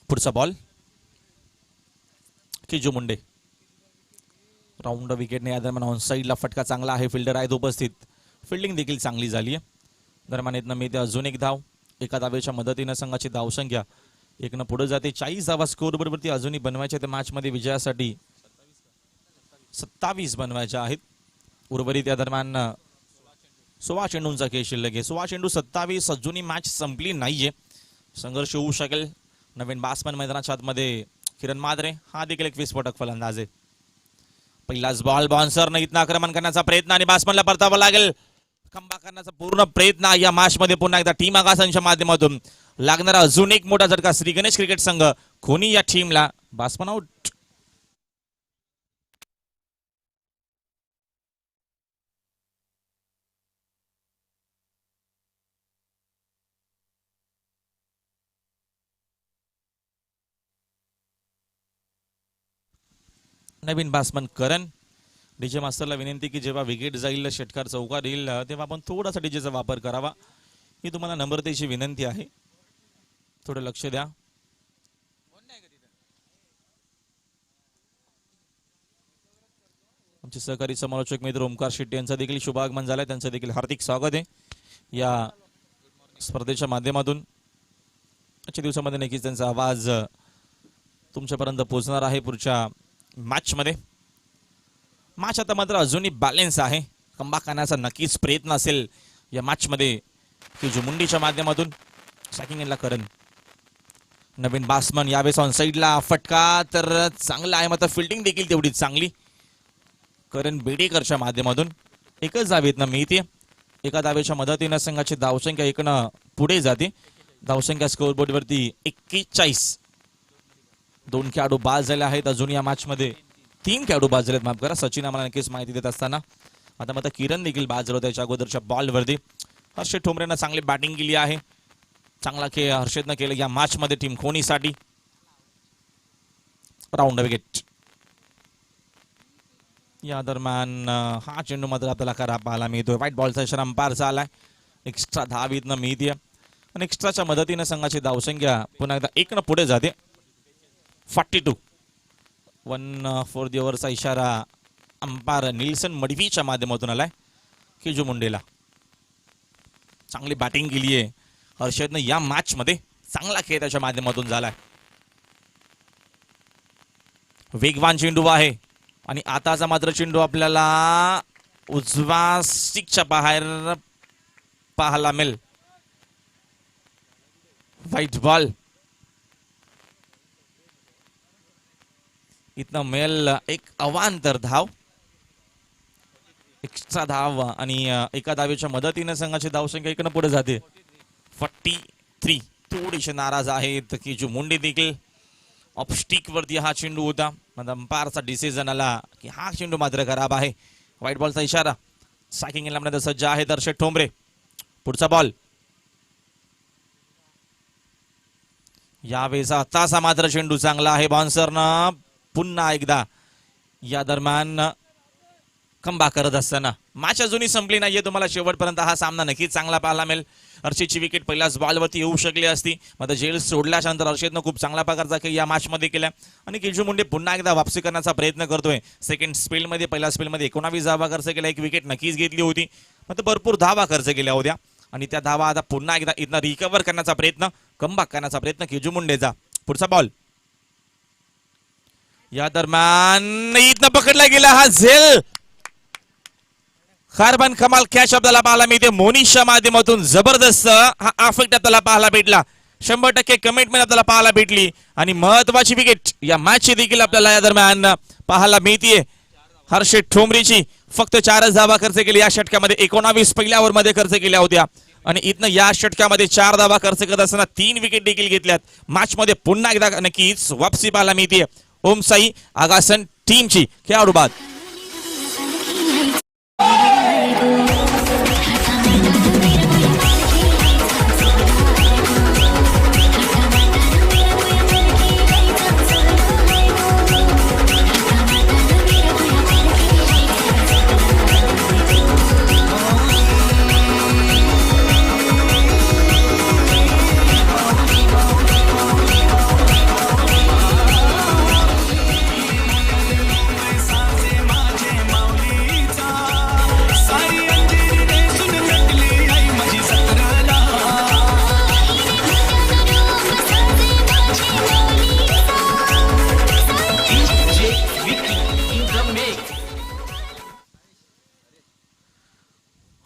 पुढचा बॉल केजू मुंडे. राऊंड विकेटने या दरम्यान ऑन साईडला फटका चांगला आहे. फिल्डर आहेत उपस्थित. फिल्डिंग देखील चांगली झाली आहे. दरम्यान येतं मिळते अजून एक धाव. एका धावेच्या मदतीनं संघाची धावसंख्या 1 न पुढे जाते. 40 धावा स्कोअर बरोबरती अजूनही बनवायच्या त्या मॅच मध्ये विजयासाठी. 27 बनवायच्या आहेत. उर्वरित या दरम्यान 16 चेंडूंचा खेळ शिल्लक आहे. 16 चेंडू 27. अजूनही मॅच संपली नाहीये. संघर्ष होऊ शकेल. नवीन बासमन मैदानाच्या आतमध्ये किरण माद्रे, हा देखील एक विस्फोटक फलंदाज आहे. पहिलाच बॉल बाउन्सरनं इथनं आक्रमण करण्याचा प्रयत्न आणि बासमनला परतावं लागेल. खंबा करण्याचा पूर्ण प्रयत्न या मॅच मध्ये पुन्हा एकदा टीम आगासांच्या माध्यमातून लागणारा अजून एक मोठा झटका श्री गणेश क्रिकेट संघ खोनी या टीमला. Batsman out. नवीन बासमन करण. डीजे मास्टरला विनंती की जेव्हा विकेट जाईल, षटकार चौकार येईल, तेव्हा आपण थोडासा डीजेचा वापर करावा, ही तुम्हाला नम्रतेची विनंती आहे. थोडं लक्ष द्या. आमचे सहकारी समालोचक मित्र ओमकार शेट्टी यांचा देखील शुभागमन झालंय. त्यांचं देखील हार्दिक स्वागत आहे या स्पर्धेच्या माध्यमातून. आजच्या दिवसामध्ये नक्कीच त्यांचा आवाज तुमच्यापर्यंत पोहोचणार आहे पुढच्या मॅच मध्ये. मॅच आता मात्र अजूनही बॅलन्स आहे. कमबॅक करण्याचा नक्कीच प्रयत्न असेल या मॅच मध्ये की जो मुंडीच्या माध्यमातून. सॅकिंगला करण. नवीन बासमन यावेळेस ऑन साइडला फटका तर चांगला आहे, मात्र फिल्डिंग देखील तेवढीच चांगली करण बेडेकरच्या माध्यमातून. एकच धावेतनं मिळते. एका धावेच्या मदतीनं संघाची धावसंख्या एकनं पुढे जाते. धावसंख्या स्कोअरबोर्ड वरती 41. 2 खेळाडू बाद झाले आहेत अजून या मॅच मध्ये. 3 खेळाडू बाद झालेत, माफ करा. सचिन आम्हाला नक्कीच माहिती देत असताना आता मात्र किरण देखील बाद झाला त्याच्या अगोदरच्या बॉलवरती. हर्षद ठोंबरेनं चांगली बॅटिंग केली आहे. चांगला खेळ हर्षदनं केलं या मॅच मध्ये टीम खोनीसाठी. Round wicket. या दरम्यान हा चेंडू मात्र आपल्याला खरा पाहायला मिळतोय. व्हाईट बॉलचा इशारा अंपायरचा आलाय. एक्स्ट्रा धाव इथनं मिळते आणि एक्स्ट्राच्या मदतीने संघाची धावसंख्या पुन्हा एकदा 1 पुढे जाते. 42. 1 फॉर द ओव्हरचा इशारा अंपायर निल्सन मडवीच्या माध्यमातून आलाय. केजू मुंडेला चांगली बॅटिंग केली आहे हर्षदनं या मॅच मध्ये. चांगला खेळ त्याच्या माध्यमातून झालाय. वेगवान चेंडू आहे आणि आताचा मात्र चेंडू आपल्याला उजवा स्टिकच्या बाहेर पाहायला मिळेल. White ball. इथनं मिळेल एक अवांतर धाव. एक्स्ट्रा धाव आणि एका धावेच्या मदतीने संघाची धावसंख्या 1 पुढे जाते. 43. थोडेसे नाराज आहेत की जो मुंडे देखील. ऑफ स्टिक वरती हा चेंडू होता. अंपायरचा डिसिजन आला की हा चेंडू मात्र खराब आहे. व्हाईट बॉलचा इशारा. सॅकिंग लावण्यात सज्ज आहे हर्षद ठोंबरे. पुढचा बॉल. यावेळेस आताचा मात्र चेंडू चांगला आहे. बाउन्सरनं पुन्हा एकदा या दरम्यान कमबॅक करत असताना. मॅच अजूनही संपली नाहीये. तुम्हाला शेवटपर्यंत हा सामना नक्कीच चांगला पाहायला मिळेल. हर्षदची विकेट पहिल्याच बॉलवरती येऊ शकली असती, मात्र जेल सोडल्यानंतर हर्षदनं खूप चांगल्या प्रकारचा खेळ या मॅच मध्ये केला आणि केजू मुंडे पुन्हा एकदा वापसी करण्याचा प्रयत्न करतोय. सेकंड स्पेलमध्ये पहिल्या स्पेलमध्ये 19 धावा खर्च केला. 1 विकेट नक्कीच घेतली होती, मात्र भरपूर धावा खर्च केल्या होत्या आणि त्या धावा आता पुन्हा एकदा इथनं रिकव्हर करण्याचा प्रयत्न, कमबॅक करण्याचा प्रयत्न केजू मुंडेचा. पुढचा बॉल. या दरम्यान इथनं पकडला गेला हा झेल. खारबन कमाल कॅच आपल्याला पाहायला मिळते. मोनिशच्या माध्यमातून जबरदस्त हा अफेक्ट आपल्याला पाहायला भेटला. 100% कमिटमेंट आपल्याला पाहायला भेटली आणि महत्वाची विकेट या मॅच ची देखील आपल्याला या दरम्यान पाहायला मिळते. हर्षद ठोंबरेची फक्त 4 धावा खर्च केली या षटकामध्ये. 19 पहिल्या ओव्हर मध्ये खर्च केल्या होत्या आणि इथनं या षटकामध्ये 4 धावा खर्च करत असताना 3 विकेट देखील घेतल्यात. मॅच मध्ये पुन्हा एकदा नक्कीच वापसी पाहायला मिळते ओमसाई आगासन टीमची. खेळाडू बाद.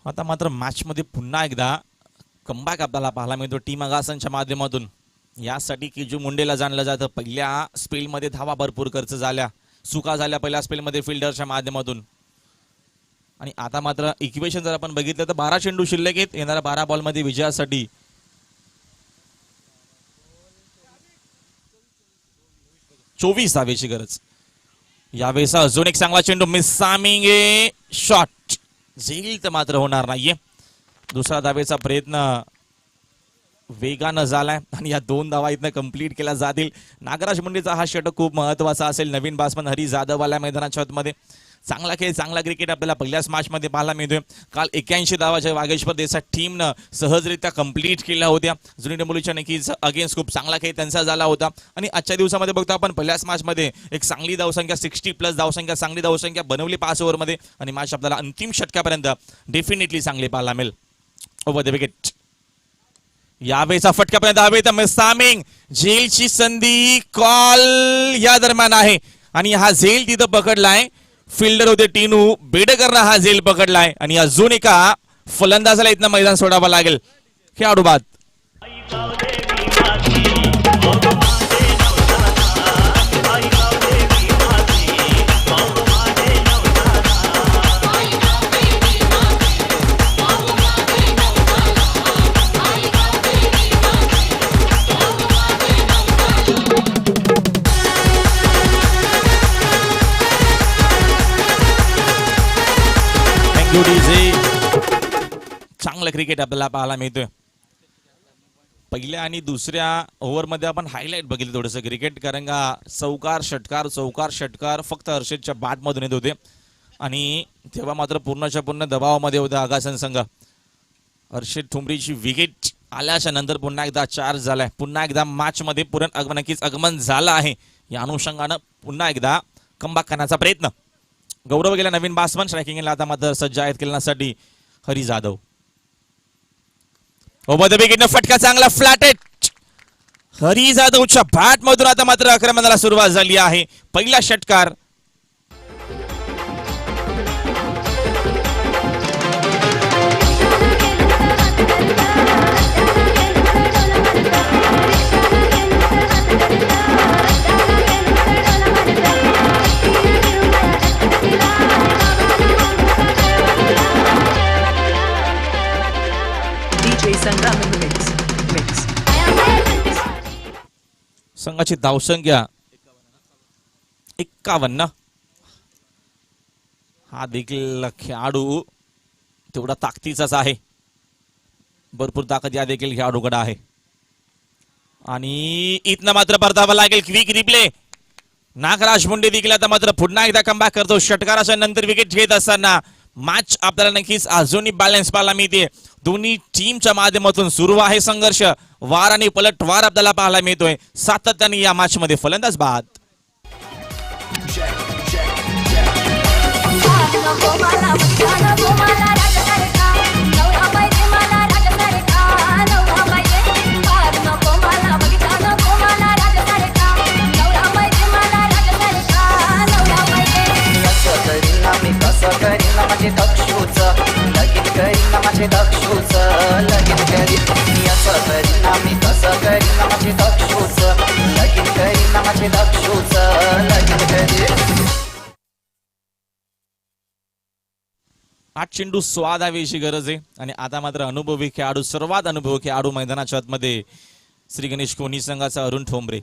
आता मात्र मॅच मध्ये पुन्हा एकदा कमबॅक आपल्याला पाहायला मिळतो टीम आगासनच्या माध्यमातून. यासाठी की जो मुंडेला जाणलं जातं, पहिल्या स्पेलमध्ये धावा भरपूर खर्च झाल्या, चुका झाल्या पहिल्या स्पेलमध्ये फिल्डरच्या माध्यमातून. आणि आता मात्र इक्वेशन जर आपण बघितलं तर 12 चेंडू शिल्लक आहेत येणाऱ्या 12 बॉलमध्ये विजयासाठी. 24 धावेची गरज. यावेळेस अजून एक चांगला चेंडू मिसामिंग शॉट झेल तर मात्र होणार नाहीये. दुसरा धावेचा प्रयत्न वेगानं झालाय आणि या 2 धावा इथनं कंप्लीट केल्या जातील. नागराज मुंडेचा हा षटक खूप महत्वाचा असेल. नवीन बॅट्समन हरी जाधव आला मैदानाच्या आतमध्ये. चांगला खेळ, चांगला क्रिकेट आपल्याला पहिल्याच मॅच मध्ये पाहायला मिळतोय. काल 81 धावाच्या वागेश्वर देसाई टीमनं सहजरित्या कंप्लीट केल्या होत्या. जुनी डोंबिवलीच्या नक्कीच अगेन्स्ट खूप चांगला खेळ त्यांचा झाला होता. आणि आजच्या दिवसामध्ये बघतो आपण पहिल्याच मॅच मध्ये एक चांगली धावसंख्या 60+ धावसंख्या, चांगली धावसंख्या बनवली 5 ओव्हरमध्ये. आणि मॅच आपल्याला अंतिम षटकापर्यंत डेफिनेटली चांगली पाहायला मिळेल. Over the wicket. यावेळेचा फटकापर्यंत हवे तर मिसामिंग झेलची संधी कॉल या दरम्यान आहे. आणि हा झेल तिथं पकडलाय. फिल्डर होते टीनू बेडकरनं हा झेल पकडलाय. आणि अजून एका फलंदाजाला इथनं मैदान सोडावं लागेल. खेळाडू बाद. चांगलं क्रिकेट आपल्याला पाहायला मिळतोय. पहिल्या आणि दुसऱ्या ओव्हरमध्ये आपण हायलाइट बघितलं थोडंसं क्रिकेट, कारण का चौकार षटकार फक्त हर्षदच्या बॅटमधून येत होते. आणि तेव्हा मात्र पूर्णच्या पूर्ण दबावामध्ये होता आगासन संघ. हर्षद ठुमरीची विकेट आल्याच्या नंतर पुन्हा एकदा चार्ज झालाय. पुन्हा एकदा मॅच मध्ये नक्कीच आगमन झालं आहे. या अनुषंगानं पुन्हा एकदा कमबॅक करण्याचा प्रयत्न. गौरव गेला नवीन बॅट्समन स्ट्रायकिंगला आता मात्र सज्ज आहेत खेळण्यासाठी हरी जाधव. ओव्हर द विकेटनं फटका चांगला फ्लॅटेड. हरी जाधवच्या बॅट मधून आता मात्र आक्रमणाला सुरुवात झाली आहे. पहिला षटकार. संघाची धावसंख्या 51. हा देखील खेळाडू तेवढा ताकदीचाच आहे. भरपूर ताकद या देखील खेळाडूकडे आहे. आणि इथनं मात्र परतावा लागेल. Quick replay. नागराज मुंडे देखील आता मात्र पुन्हा एकदा कमबॅक करतो. षटकाराच्या नंतर विकेट घेत असताना मॅच आपल्याला नक्कीच अजूनही बॅलन्स पाहायला मिळते. दोन्ही टीमच्या माध्यमातून सुरू आहे संघर्ष. वार आणि पलटवार आपल्याला पाहायला मिळतोय. सातत्याने या मॅच मध्ये फलंदाज बाद. आठ चेंडू स्वाद हवीची गरज आहे. आणि आता मात्र अनुभवी खेळाडू, सर्वात अनुभवी खेळाडू मैदानाच्या आतमध्ये श्री गणेश कोहली संघाचा अरुण ठोंबरे.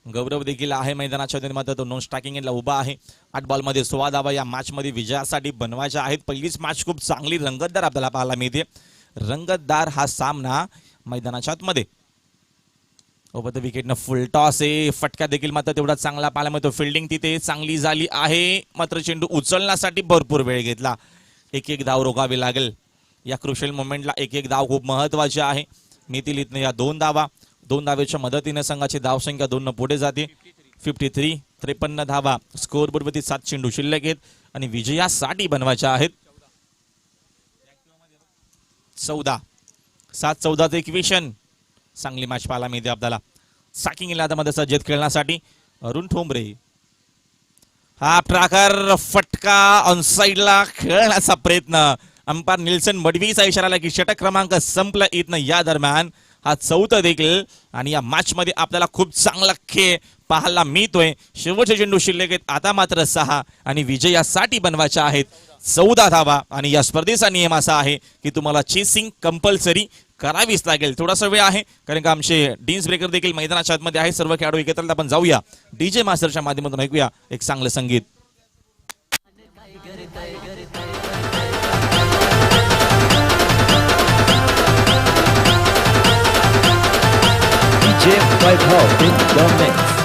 गौरव देखील आहे मैदानाच्या आतमध्ये, मात्र तो नॉन स्ट्रायकिंगला उभा आहे. 8 बॉलमध्ये 16 धावा या मॅच मध्ये विजयासाठी बनवायच्या आहेत. पहिलीच मॅच खूप चांगली रंगतदार आपल्याला पाहायला मिळते. रंगतदार हा सामना मैदानाच्या आतमध्ये. ओव्हर द विकेटनं फुल टॉस आहे. फटका देखील मात्र तेवढा चांगला पाहायला मिळतो. फिल्डिंग तिथे चांगली झाली आहे, मात्र चेंडू उचलण्यासाठी भरपूर वेळ घेतला. एक धाव रोखावी लागेल. या क्रुशियल मोमेंटला एक धाव खूप महत्वाची आहे. मितील इथनं या 2 धावा. 2 धावेच्या मदतीने संघाची धावसंख्या 2 पुढे जाते. 53, 53 धावा स्कोर बोर्डवरती 7 चेंडू शिल्लक आहेत आणि विजयासाठी बनवायच्या आहेत. 7-14 इक्वेशन. चांगली मॅच पाहायला मिळते आपल्याला. साकिंग इलादामध्ये सज्ज खेळण्यासाठी अरुण ठोंबरे. हा प्रकार फटका ऑन साइडला खेळण्याचा प्रयत्न अंपायर निल्सन मडवीचा इशारा आला की षटक क्रमांक संपला इथनं. या दरम्यान हा चौथा देखील आणि या मॅच मध्ये आपल्याला खूप चांगला खेळ पाहायला मिळतोय. शेवटचे चेंडू शिल्लक आहेत आता मात्र 6 आणि विजयासाठी बनवायच्या आहेत 14 धावा. आणि या स्पर्धेचा नियम असा आहे की तुम्हाला चेसिंग कंपल्सरी करावीच लागेल. थोडासा वेळ आहे कारण का आमचे डीन्स ब्रेकर देखील मैदानाच्या आतमध्ये आहे. सर्व खेळाडू एकत्र आपण जाऊया डीजे मास्टरच्या माध्यमातून ऐकूया एक चांगलं संगीत. DJ Vaibhav in the mix.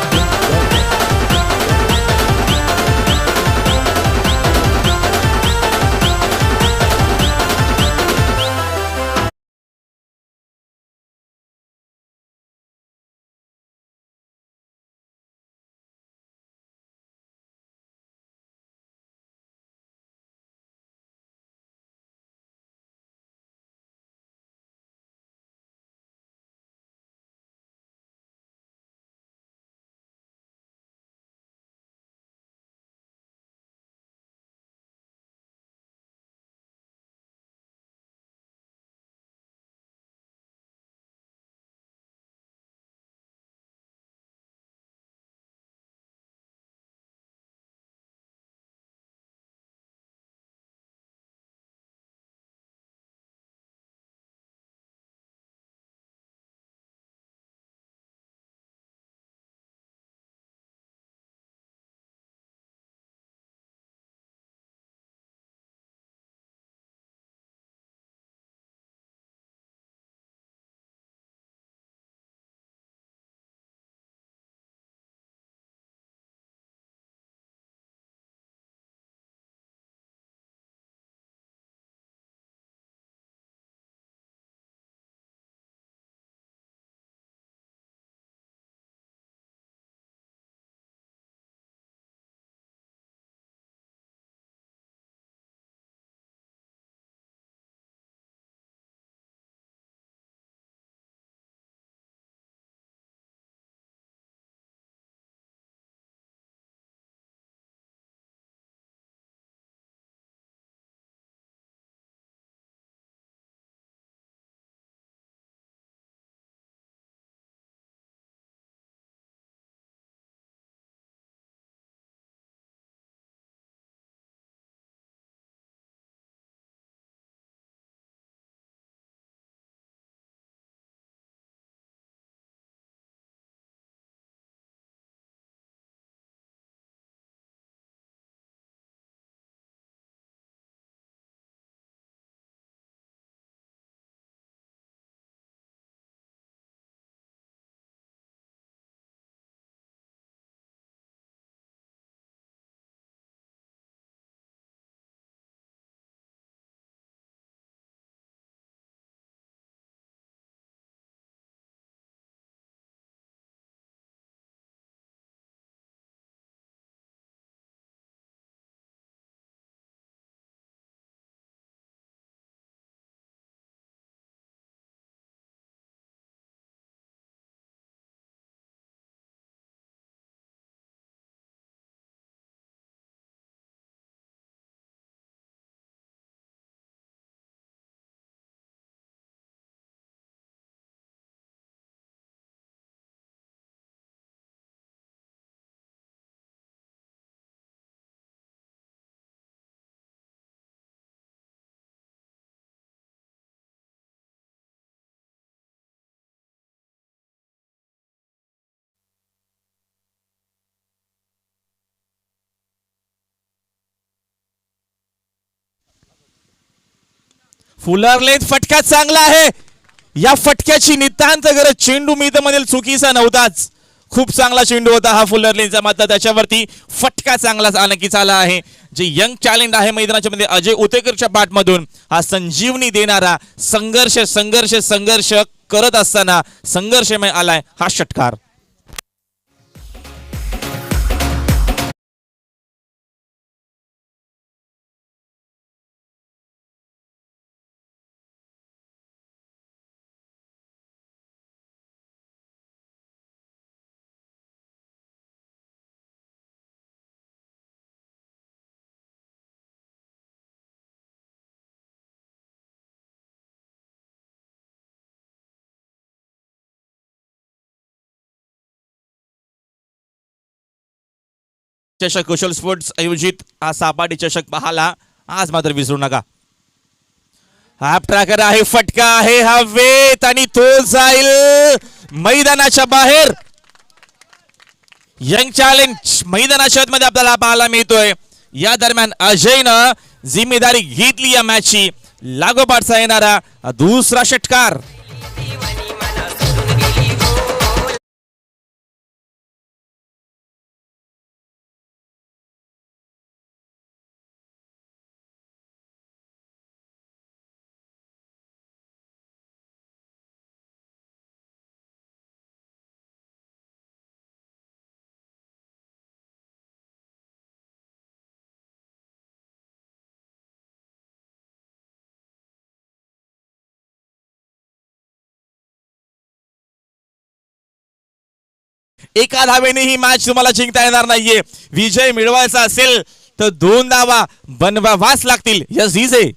फुलरलेत फटका चांगला आहे. या फटक्याची नितांत गरज चेंडू मधील चुकीचा नव्हताच. खूप चांगला चेंडू होता हा फुलरलेनचा. मात्र त्याच्यावरती फटका चांगला नक्कीच आला आहे. जे यंग टॅलेंट आहे मैदानाच्या मध्ये अजय उतेकरच्या बॅटमधून हा संजीवनी देणारा संघर्ष संघर्ष संघर्ष करत असताना संघर्षमय आलाय हा षटकार. चषक कुशल स्पोर्ट्स आयोजित हा सापाटी चषक पाहाला आज मात्र विसरू नका. हा ट्रॅकर आहे, फटका आहे हवेत आणि तो जाईल मैदानाच्या बाहेर. यंग चॅलेंज मैदानाच्या मध्ये आपल्याला पाहायला मिळतोय. या दरम्यान अजयनं जिम्मेदारी घेतली या मॅचची. लागोपाठचा येणारा दुसरा षटकार. एका धावेने ही मॅच तुम्हाला जिंकता येणार नाहीये. विजय मिळवायचा असेल तर 2 धावा बनवावाच लागतील. Yes DJ.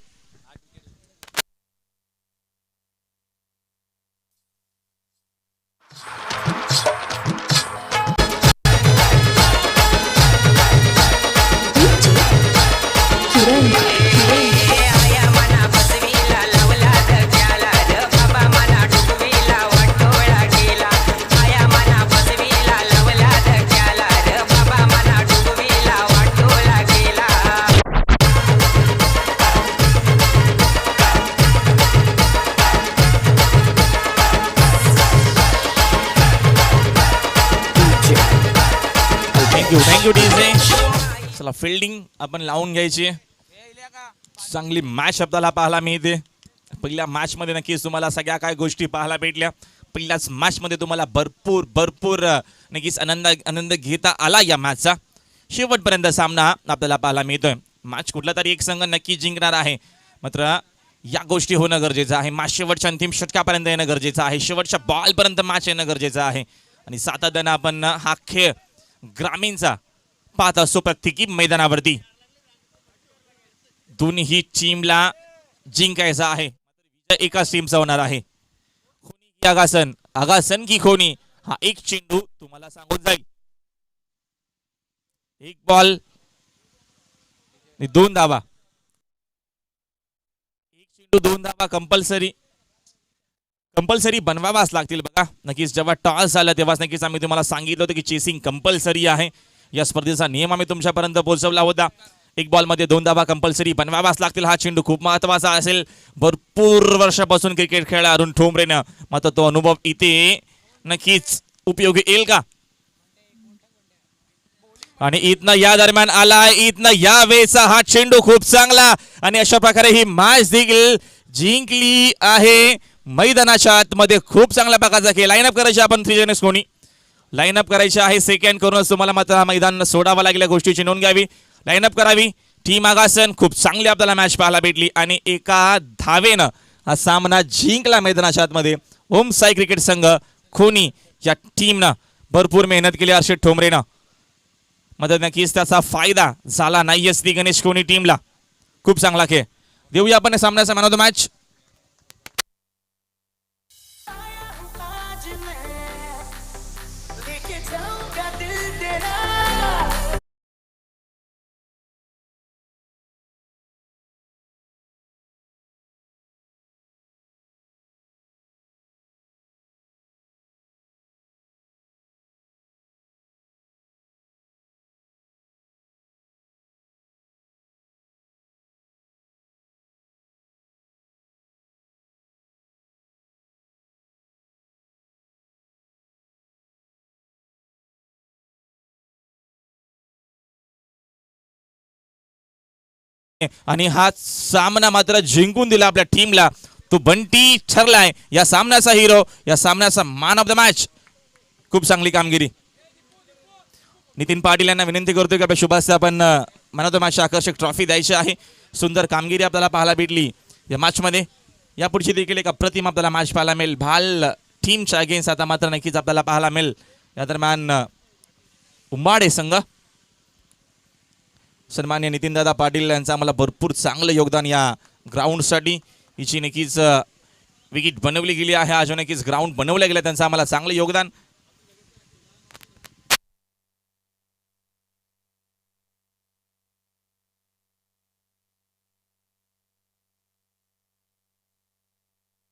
Thank you DJ. चला फिल्डिंग आपण लावून घ्यायची. चांगली मॅच आपल्याला पाहायला मिळते. पहिल्या मॅच मध्ये नक्कीच तुम्हाला सगळ्या काय गोष्टी पाहायला भेटल्या. पहिल्याच मॅच मध्ये तुम्हाला भरपूर नक्कीच आनंद घेता आला या मॅचचा. शेवटपर्यंत सामना आपल्याला पाहायला मिळतोय. मॅच कुठला तरी एक संघ नक्की जिंकणार आहे. मात्र या गोष्टी होणं गरजेचं आहे. मॅच शेवटच्या अंतिम षटकापर्यंत येणं गरजेचं आहे. शेवटच्या बॉलपर्यंत मॅच येणं गरजेचं आहे. आणि सातत्यानं आपण हा खेळ ग्रामीणचा पाहत असतो प्रत्येकी मैदानावरती. दोन्ही टीमला जिंकायचा आहे. एकाच टीमचा होणार आहे. खोनी की आगासन, आगासन की खोनी, हा एक चेंडू तुम्हाला सांगून जाईल. एक बॉल 2 धावा. एक चेंडू 2 धावा कंपल्सरी बनवावाच लागतील. बघा नक्कीच जेव्हा टॉस झाला तेव्हाच नक्कीच आम्ही तुम्हाला सांगितलं होतं की चेसिंग कंपल्सरी आहे. या स्पर्धेचा नियम आम्ही तुमच्यापर्यंत पोहोचवला होता. एक बॉल मध्ये 2 धावा कंपल्सरी बनवावाच लागतील. हा चेंडू खूप महत्वाचा असेल. भरपूर वर्षापासून क्रिकेट खेळला अरुण ठोंबरेनं. मात्र तो अनुभव इथे नक्कीच उपयोगी येईल का. आणि इथनं या दरम्यान आला. इथनं या वेळेचा हा चेंडू खूप चांगला. आणि अशा प्रकारे ही मॅच देखील जिंकली आहे. मैदानाच्या आतमध्ये खूप चांगल्या प्रकारचा खेळ. लाईनअप करायची आपण 3 जण कोणी लाईनअप करायची आहे. सेकंड करूनच तुम्हाला मात्र हा मैदान सोडावा लागल्या गोष्टीची नोंद घ्यावी. लाईनअप करावी. टीम आगासन खूप चांगली आपल्याला मॅच पाहायला भेटली. आणि एका धावेनं हा सामना जिंकला मैदानाच्या आतमध्ये. ओम साई क्रिकेट संघ खोनी या टीमनं भरपूर मेहनत केली हर्षद ठोंबरेनं. मात्र नक्कीच त्याचा फायदा झाला नाहीये श्री गणेश खोनी टीमला. खूप चांगला खेळ. देऊया आपण सामन्याचा मॅन ऑफ द मॅच. आणि हा सामना मात्र जिंकून दिला आपल्या टीमला. तो बंटी ठरलाय या सामन्याचा हिरो, या सामन्याचा मॅन ऑफ द मॅच. खूप चांगली कामगिरी. नितीन पाटील यांना विनंती करतोय की आपल्या शुभास आपण मॅन ऑफ द मॅच आकर्षक ट्रॉफी द्यायची आहे. सुंदर कामगिरी आपल्याला पाहायला भेटली या मॅच मध्ये. यापुढची देखील एक अप्रतिम आपल्याला मॅच पाहायला मिळेल. भाल टीमच्या अगेन्स्ट आता मात्र नक्कीच आपल्याला पाहायला मिळेल. या दरम्यान उंबाडे संघ सन्मान्य नितीनदादा पाटील यांचं आम्हाला भरपूर चांगलं योगदान या ग्राउंडसाठी. हिची नक्कीच विकेट बनवली गेली आहे. आज नक्कीच ग्राउंड बनवलं गेलं त्यांचं आम्हाला चांगलं योगदान.